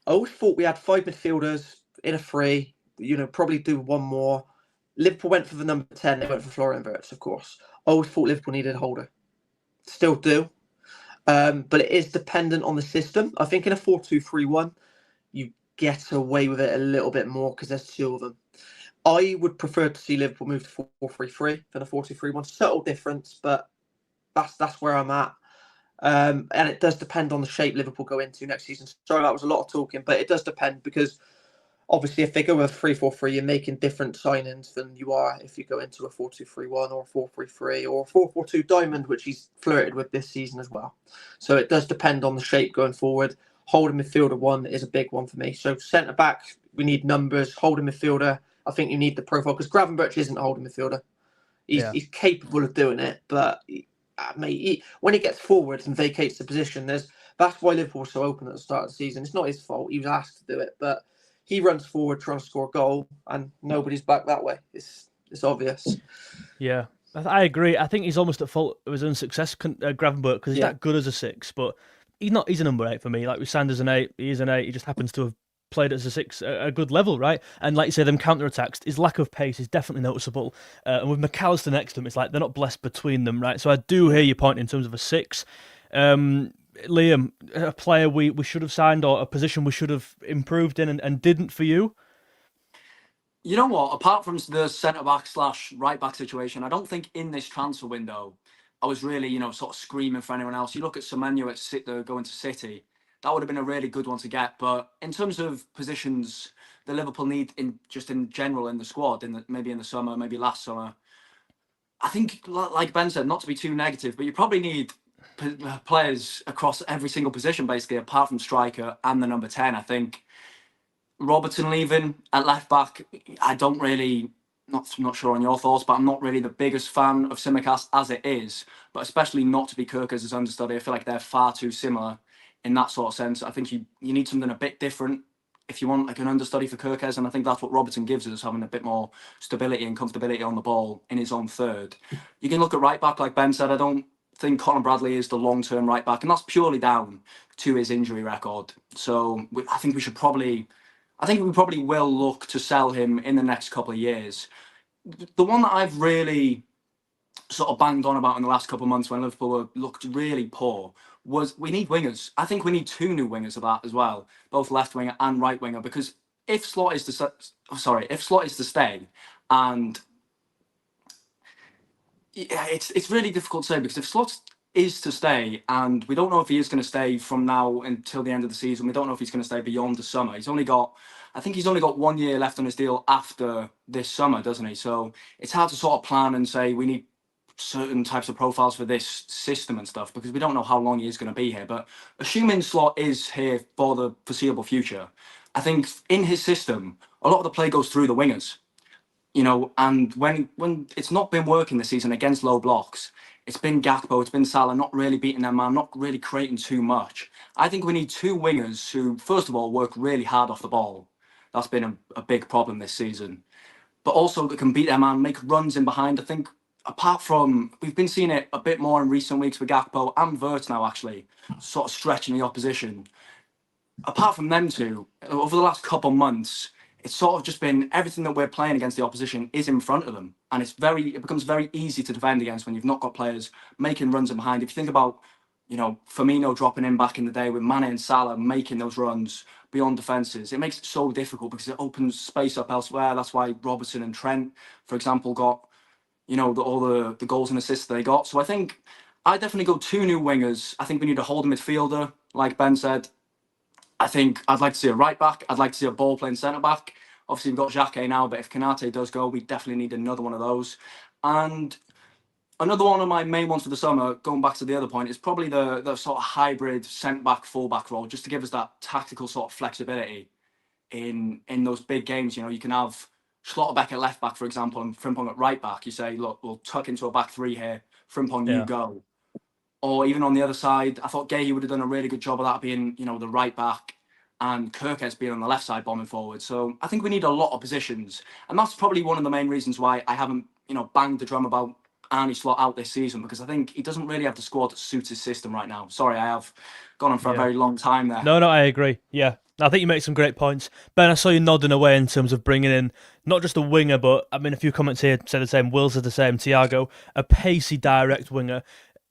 I always thought we had 5 midfielders in a three, probably do one more. Liverpool went for the number 10. They went for Florian Wirtz, of course. I always thought Liverpool needed a holder. Still do. But it is dependent on the system. I think in a 4-2-3-1, you get away with it a little bit more because there's two of them. I would prefer to see Liverpool move to 4-3-3 than a 4-2-3-1. Subtle difference, but that's where I'm at. And it does depend on the shape Liverpool go into next season. Sorry, that was a lot of talking, but it does depend because obviously if they go with 3-4-3, you're making different signings than you are if you go into a 4-2-3-1 or a 4-3-3 or a 4-4-2 diamond, which he's flirted with this season as well. So it does depend on the shape going forward. Holding midfielder one is a big one for me. So centre back, we need numbers. Holding midfielder, I think you need the profile because 𝗵𝗵𝗲𝗰𝗀𝗀 isn't a holding midfielder. He's capable of doing it, but mate, when he gets forward and vacates the position, that's why Liverpool was so open at the start of the season. It's not his fault. He was asked to do it, but he runs forward trying to score a goal, and nobody's back that way. It's obvious. Yeah, I agree. I think he's almost at fault of his own success, 𝗵𝗵𝗲𝗰𝗀𝗀, because he's that good as a 6, but he's not. He's a number 8 for me. Like we signed as an 8, he is an 8. He just happens to have played as a 6 at a good level, right? And like you say, them counter-attacks, his lack of pace is definitely noticeable. And with McAllister next to him, it's like they're not blessed between them, right? So I do hear your point in terms of a 6. Liam, a player we should have signed or a position we should have improved in and didn't for you? You know what? Apart from the centre-back/right-back situation, I don't think in this transfer window I was really, sort of screaming for anyone else. You look at Semenyo going to City. That would have been a really good one to get. But in terms of positions the Liverpool need in general in the squad, maybe in the summer, maybe last summer, I think, like Ben said, not to be too negative, but you probably need players across every single position, basically, apart from striker and the number 10. I think Robertson leaving at left back, I don't really, not sure on your thoughts, but I'm not really the biggest fan of Tsimikas as it is, but especially not to be 𝗂𝗃 as his understudy. I feel like they're far too similar in that sort of sense. I think you need something a bit different if you want like an understudy for 𝗂𝗃, and I think that's what Robertson gives us, having a bit more stability and comfortability on the ball in his own third. You can look at right back, like Ben said. I don't think Conor Bradley is the long-term right back, and that's purely down to his injury record. So I think we should probably I think we probably will look to sell him in the next couple of years. The one that I've really sort of banged on about in the last couple of months when Liverpool looked really poor was we need wingers. I think we need 2 new wingers of that as well, both left winger and right winger, because if Slot is to stay, and yeah, it's really difficult to say, because if Slot is to stay, and we don't know if he is going to stay from now until the end of the season, we don't know if he's going to stay beyond the summer. I think he's only got 1 year left on his deal after this summer, doesn't he? So it's hard to sort of plan and say we need certain types of profiles for this system and stuff, because we don't know how long he is going to be here. But assuming Slot is here for the foreseeable future, I think in his system, a lot of the play goes through the wingers. And when it's not been working this season against low blocks, it's been Gakpo, it's been Salah not really beating their man, not really creating too much. I think we need 2 wingers who, first of all, work really hard off the ball. That's been a big problem this season. But also that can beat their man, make runs in behind. I think apart from, we've been seeing it a bit more in recent weeks with Gakpo and Wirtz now, actually, sort of stretching the opposition. Apart from them two, over the last couple months, it's sort of just been everything that we're playing against the opposition is in front of them. And it becomes very easy to defend against when you've not got players making runs in behind. If you think about, Firmino dropping in back in the day with Mane and Salah making those runs beyond defences, it makes it so difficult because it opens space up elsewhere. That's why Robertson and Trent, for example, got, all the goals and assists they got. So I think I definitely go 2 new wingers. I think we need a holding midfielder, like Ben said. I think I'd like to see a right back. I'd like to see a ball playing centre back. Obviously, we've got Jacquet now, but if Konaté does go, we definitely need another one of those. And another one of my main ones for the summer, going back to the other point, is probably the sort of hybrid centre back, full back role, just to give us that tactical sort of flexibility in those big games. You can have Schlotterbeck at left back, for example, and Frimpong at right back. You say, look, we'll tuck into a back 3 here. Frimpong, you go. Or even on the other side, I thought 𝗖𝗍 would have done a really good job of that, being, the right back, and 𝗕𝗄 being on the left side, bombing forward. So I think we need a lot of positions. And that's probably one of the main reasons why I haven't, banged the drum about Arne Slot out this season, because I think he doesn't really have the squad that suits his system right now. Sorry, I have gone on for a very long time there. No, I agree. Yeah. I think you make some great points. Ben, I saw you nodding away in terms of bringing in not just a winger, but I mean, a few comments here say the same. Will said the same. Thiago, a pacey, direct winger.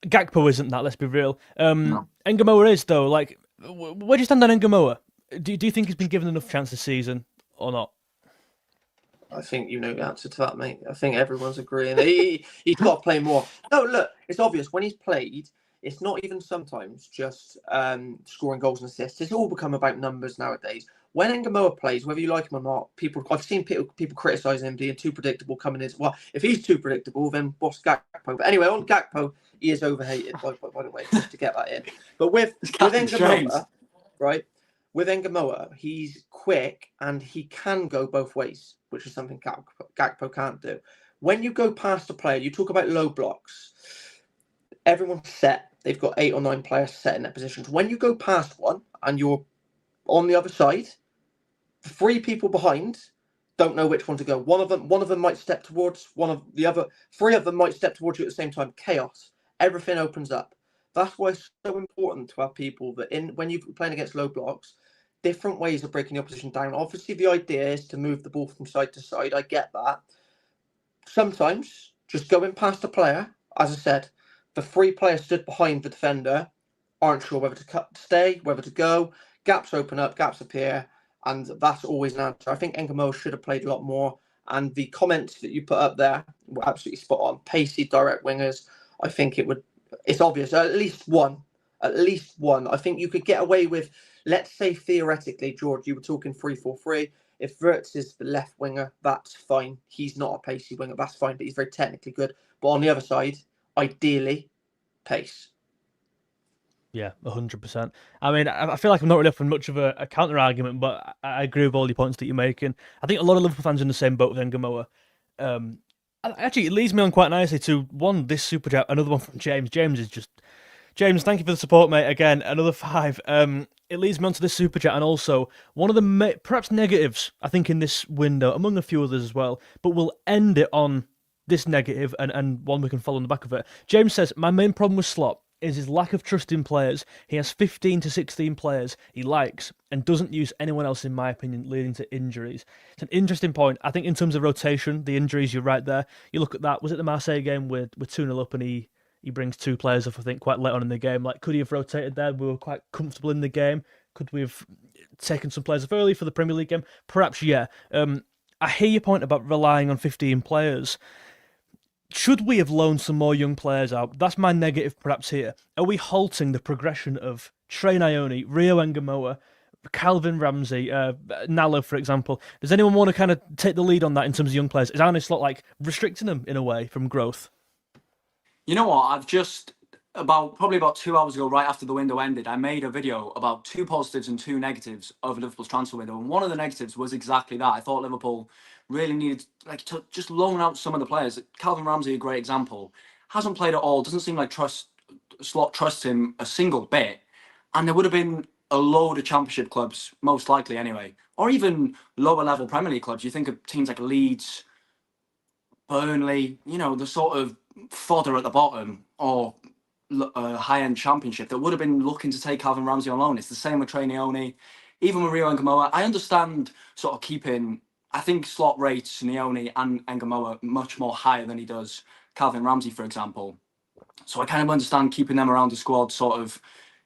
Gakpo isn't that, let's be real. No. Ngumoha is, though. Like, where do you stand on Ngumoha? Do you think he's been given enough chance this season or not? I think you know the answer to that, mate. I think everyone's agreeing. He's got to play more. No, look, it's obvious. When he's played, it's not even sometimes just scoring goals and assists. It's all become about numbers nowadays. When Ngumoha plays, whether you like him or not, I've seen people criticising him being too predictable coming in. Well, if he's too predictable, then what's Gakpo? But anyway, on Gakpo, he is overhated, by the way, just to get that in. But with Ngumoha, right? With Ngumoha, he's quick and he can go both ways, which is something Gakpo can't do. When you go past a player, you talk about low blocks. Everyone's set. They've got 8 or 9 players set in their positions. When you go past one and you're on the other side, 3 people behind don't know which one to go. One of them might step towards one of the other. 3 of them might step towards you at the same time. Chaos. Everything opens up. That's why it's so important to have people that when you're playing against low blocks, different ways of breaking the opposition down. Obviously, the idea is to move the ball from side to side. I get that. Sometimes just going past a player, as I said, the 3 players stood behind the defender aren't sure whether to stay, whether to go. Gaps open up, gaps appear, and that's always an answer. I think Ngumoha should have played a lot more. And the comments that you put up there were absolutely spot on. Pacey, direct wingers. I think it's obvious. At least one. I think you could get away with, let's say theoretically, George, you were talking 3-4-3. If Wirtz is the left winger, that's fine. He's not a pacey winger, that's fine, but he's very technically good. But on the other side, ideally, pace. Yeah, 100%. I mean, I feel like I'm not really offering much of a counter argument, but I agree with all the points that you're making. I think a lot of Liverpool fans are in the same boat with Ngumoha. Actually, it leads me on quite nicely to one, this super chat, another one from James. James, thank you for the support, mate. Again, another 5. It leads me on to this super chat, and also one of the perhaps negatives, I think, in this window, among a few others as well, but we'll end it on this negative and one we can follow on the back of it. James says, my main problem with Slot is his lack of trust in players. He has 15 to 16 players he likes and doesn't use anyone else, in my opinion, leading to injuries. It's an interesting point. I think in terms of rotation, the injuries, you're right there. You look at that, was it the Marseille game where we're 2-0 up and he brings 2 players off, I think, quite late on in the game. Like, could he have rotated there? We were quite comfortable in the game. Could we have taken some players off early for the Premier League game? Perhaps, yeah. I hear your point about relying on 15 players. Should we have loaned some more young players out? That's my negative perhaps here. Are we halting the progression of Train Ione, Rio Ngumoha, Calvin Ramsey, Nalo, for example? Does anyone want to kind of take the lead on that in terms of young players? Is Arne Slot like restricting them in a way from growth? You know what? I've just probably about 2 hours ago, right after the window ended, I made a video about 2 positives and 2 negatives of Liverpool's transfer window. And one of the negatives was exactly that. I thought Liverpool really needed to just loan out some of the players. Calvin Ramsey, a great example, hasn't played at all. Doesn't seem like Slot trusts him a single bit. And there would have been a load of Championship clubs, most likely anyway, or even lower level Premier League clubs. You think of teams like Leeds, Burnley, the sort of fodder at the bottom, or high-end Championship that would have been looking to take Calvin Ramsey on loan. It's the same with Train Ione, even with Rio Ngumoha. I understand sort of keeping. I think Slot rates Ione and Ngumoha much more higher than he does Calvin Ramsey, for example. So I kind of understand keeping them around the squad, sort of,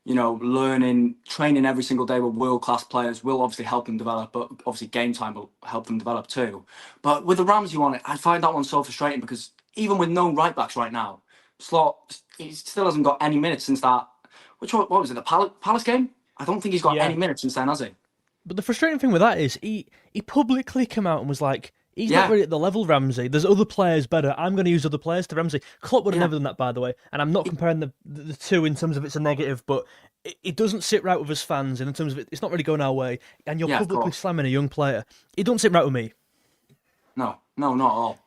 learning, training every single day with world-class players will obviously help them develop, but obviously game time will help them develop too. But with the Ramsey one, I find that one so frustrating because even with no right-backs right now, Slot, he still hasn't got any minutes since that. What was it, the Palace game? I don't think he's got any minutes since then, has he? But the frustrating thing with that is he publicly came out and was like, he's not really at the level Ramsey. There's other players better. I'm going to use other players to Ramsey. Klopp would have never done that, by the way. And I'm not comparing the two in terms of it's a negative, but it doesn't sit right with us fans in terms of it's not really going our way. And you're publicly slamming a young player. It doesn't sit right with me. No, not at all.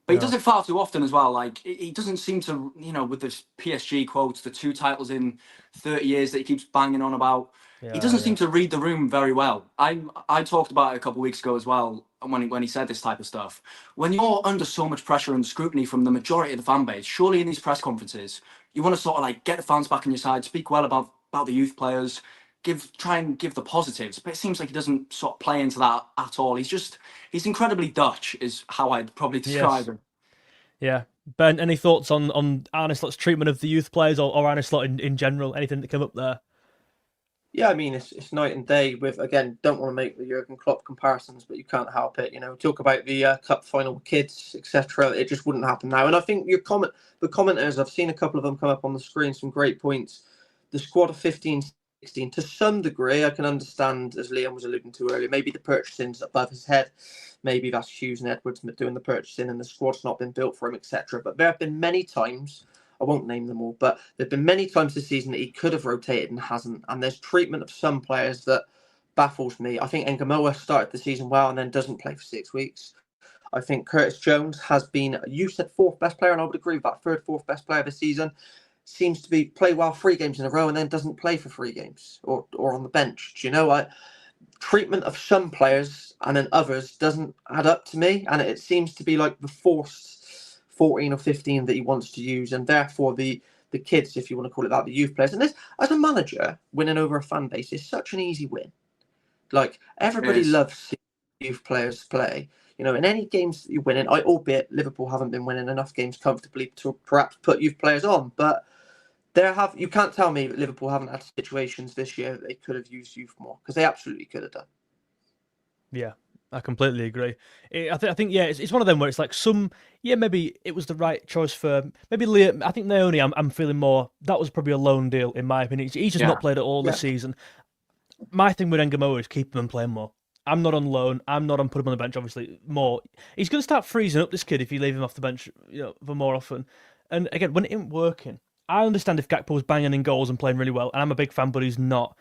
But he does it far too often as well. Like, he doesn't seem to, with this PSG quotes, the 2 titles in 30 years that he keeps banging on about. He doesn't seem to read the room very well. I talked about it a couple of weeks ago as well, when he said this type of stuff. When you're under so much pressure and scrutiny from the majority of the fan base, surely in these press conferences, you want to sort of like get the fans back on your side, speak well about the youth players, try and give the positives. But it seems like he doesn't sort of play into that at all. He's incredibly Dutch, is how I'd probably describe him. Yeah. Ben, any thoughts on Arne Slot's treatment of the youth players or Arne Slot in general? Anything that came up there? Yeah, I mean, it's night and day with, again, don't want to make the Jurgen Klopp comparisons, but you can't help it. Talk about the cup final with kids, etc. It just wouldn't happen now. And I think the commenters, I've seen a couple of them come up on the screen, some great points. The squad of 15, 16, to some degree, I can understand, as Liam was alluding to earlier, maybe the purchasing's above his head. Maybe that's Hughes and Edwards doing the purchasing and the squad's not been built for him, etc. But there have been many times, I won't name them all, but there have been many times this season that he could have rotated and hasn't. And there's treatment of some players that baffles me. I think Ngumoha started the season well and then doesn't play for 6 weeks. I think Curtis Jones has been, you said 4th best player, and I would agree with that, 3rd, 4th best player this season. Seems to play well 3 games in a row and then doesn't play for 3 games or on the bench. Do you know, treatment of some players and then others doesn't add up to me, and it seems to be like the forced 14 or 15 that he wants to use, and therefore the kids, if you want to call it that, the youth players. And this, as a manager, winning over a fan base is such an easy win. Like, everybody loves seeing youth players play. In any games that you win in, albeit Liverpool haven't been winning enough games comfortably to perhaps put youth players on, but you can't tell me that Liverpool haven't had situations this year that they could have used youth more, because they absolutely could have done. Yeah, I completely agree. I think it's one of them where it's like maybe it was the right choice for maybe Liam. I think Ione, I'm feeling more, that was probably a loan deal in my opinion. He's just not played at all this season. My thing with Ngumoha is keeping him playing more. I'm not on loan. I'm not on put him on the bench, obviously, more. He's going to start freezing up, this kid, if you leave him off the bench for more often. And again, when it ain't working, I understand if Gakpo was banging in goals and playing really well, and I'm a big fan, but he's not.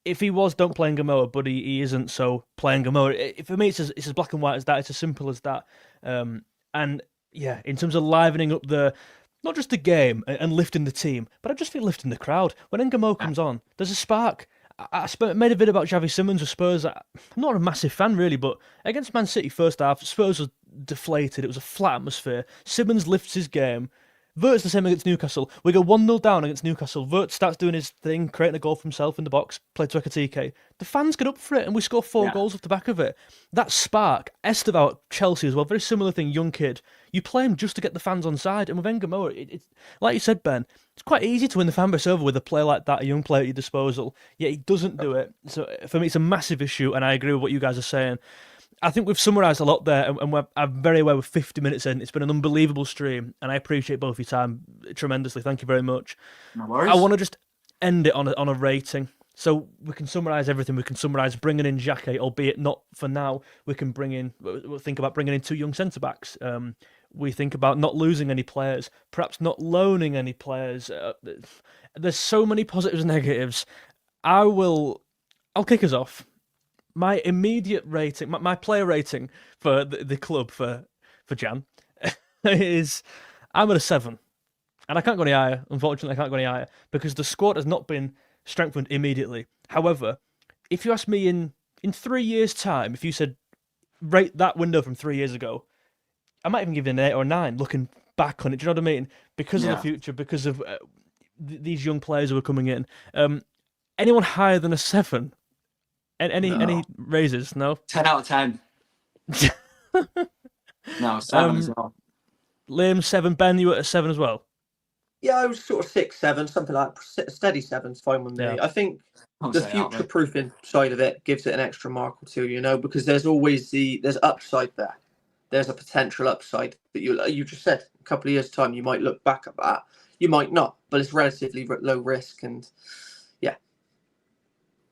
If he was, don't play Ngumoha, but he isn't, so play Ngumoha. For me, it's as black and white as that. It's as simple as that. And yeah, in terms of livening up not just the game and lifting the team, but I just feel lifting the crowd. When Ngumoha comes on, there's a spark. I made a video about Xavi Simons with Spurs. I'm not a massive fan, really, but against Man City first half, Spurs was deflated. It was a flat atmosphere. Simons lifts his game. Vert's the same against Newcastle. We go 1-0 down against Newcastle. Vert starts doing his thing, creating a goal for himself in the box, play to 𝗕𝗃. The fans get up for it, and we score 4 goals off the back of it. That spark, 𝗬𝗏 at Chelsea as well, very similar thing, young kid. You play him just to get the fans on side, and with Ngumoha, it's like you said, Ben, it's quite easy to win the fan base over with a player like that, a young player at your disposal, yet he doesn't do it. So for me, it's a massive issue, and I agree with what you guys are saying. I think we've summarised a lot there, and I'm very aware we're 50 minutes in. It's been an unbelievable stream, and I appreciate both your time tremendously. Thank you very much. No worries. I want to just end it on a rating. So we can summarise everything. We can summarise bringing in Jacquet, albeit not for now. We'll think about bringing in 2 young centre-backs. We think about not losing any players, perhaps not loaning any players. There's so many positives and negatives. I'll kick us off. My immediate rating, my player rating for the club for Jan is I'm at a 7. And I can't go any higher. Unfortunately, I can't go any higher because the squad has not been strengthened immediately. However, if you ask me in 3 years' time, if you said rate that window from 3 years ago, I might even give it an 8 or a 9 looking back on it. Do you know what I mean? Because of the future, because of these young players who are coming in. Anyone higher than a 7? Any raises? No? 10 out of 10. No, 7 as well. Liam, 7. Ben, you were at a 7 as well? Yeah, I was sort of 6, 7, something like that. Steady 7's fine with me. Yeah. I think the future-proofing side of it gives it an extra mark or 2, because there's always there's upside there. There's a potential upside that you just said. A couple of years' time, you might look back at that. You might not, but it's relatively low risk and.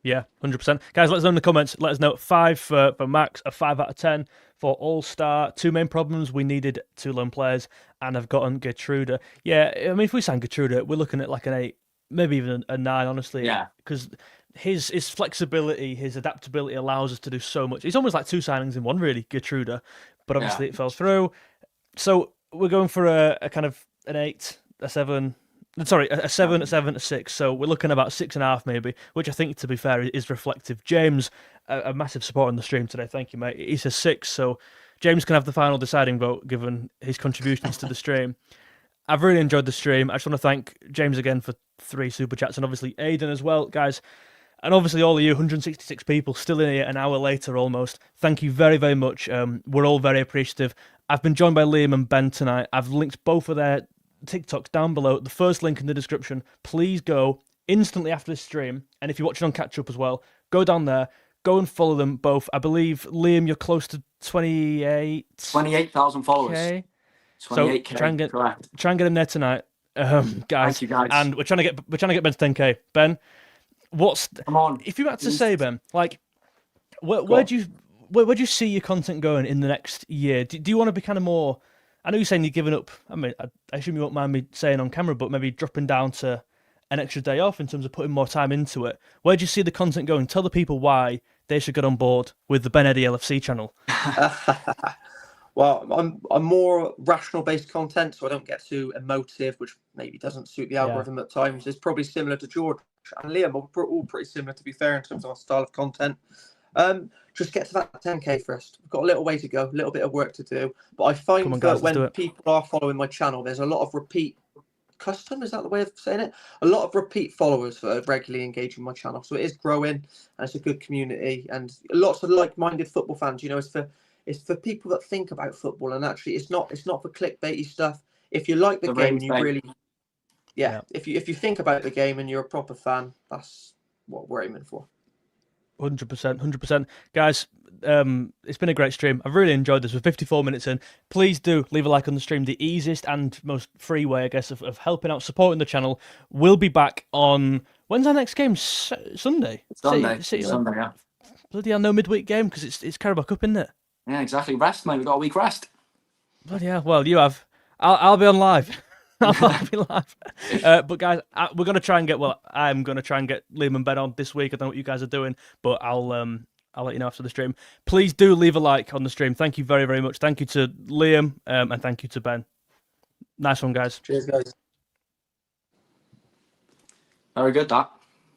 Yeah, 100%. Guys, let us know in the comments. Let us know 5 for Max, a 5 out of 10 for All-Star. 2 main problems. We needed 2 lone players, and I've gotten Geertruida. Yeah, I mean, if we sign Geertruida, we're looking at like an 8, maybe even a 9, honestly. Yeah. Because his flexibility, his adaptability allows us to do so much. He's almost like 2 signings in one, really, Geertruida. But obviously it fell through. So we're going for a kind of an 8, a 7... Sorry, a 7, a 7, a 6. So we're looking about 6.5 maybe, which I think, to be fair, is reflective. James, a massive support on the stream today. Thank you, mate. He says 6, so James can have the final deciding vote given his contributions to the stream. I've really enjoyed the stream. I just want to thank James again for 3 super chats, and obviously Aidan as well, guys. And obviously all of you, 166 people still in here an hour later almost. Thank you very, very much. We're all very appreciative. I've been joined by Liam and Ben tonight. I've linked both of their TikToks down below, the first link in the description. Please go instantly after this stream, and if you're watching on catch up as well, go down there, go and follow them both. I believe, Liam, you're close to 28,000 followers. 28K. 28K, so try and correct. Get in there tonight, guys. Thank you, guys. And we're trying to get Ben to 10K. Ben, come on? If you had to say, Ben, like, where do you see your content going in the next year? Do you want to be kind of more? I know you're saying you're giving up. I mean, I assume you won't mind me saying on camera, but maybe dropping down to an extra day off in terms of putting more time into it. Where do you see the content going? Tell the people why they should get on board with the Ben Eddie LFC channel. Well, I'm more rational-based content, so I don't get too emotive, which maybe doesn't suit the algorithm at times. It's probably similar to George and Liam. We're all pretty similar, to be fair, in terms of our style of content. Just get to that 10K first. We've got a little way to go, a little bit of work to do. But I find that when people are following my channel, there's a lot of repeat custom. Is that the way of saying it? A lot of repeat followers that are regularly engaging my channel. So it is growing, and it's a good community, and lots of like-minded football fans. It's for people that think about football, and actually, it's not for clickbaity stuff. If you like the game and you really, if you think about the game and you're a proper fan, that's what we're aiming for. 100%. Guys, it's been a great stream. I've really enjoyed this. We're 54 minutes in. Please do leave a like on the stream. The easiest and most free way, I guess, of helping out, supporting the channel. We'll be back on... When's our next game? Sunday? Sunday, yeah. Bloody hell, no midweek game, because it's Carabao Cup, isn't it? Yeah, exactly. Rest, mate. We've got a week rest. Bloody hell. Well, you have. I'll be on live. I'll be live. But guys, we're going to try and get... Well, I'm going to try and get Liam and Ben on this week. I don't know what you guys are doing, but I'll let you know after the stream. Please do leave a like on the stream. Thank you very, very much. Thank you to Liam and thank you to Ben. Nice one, guys. Cheers, guys. Very good, that.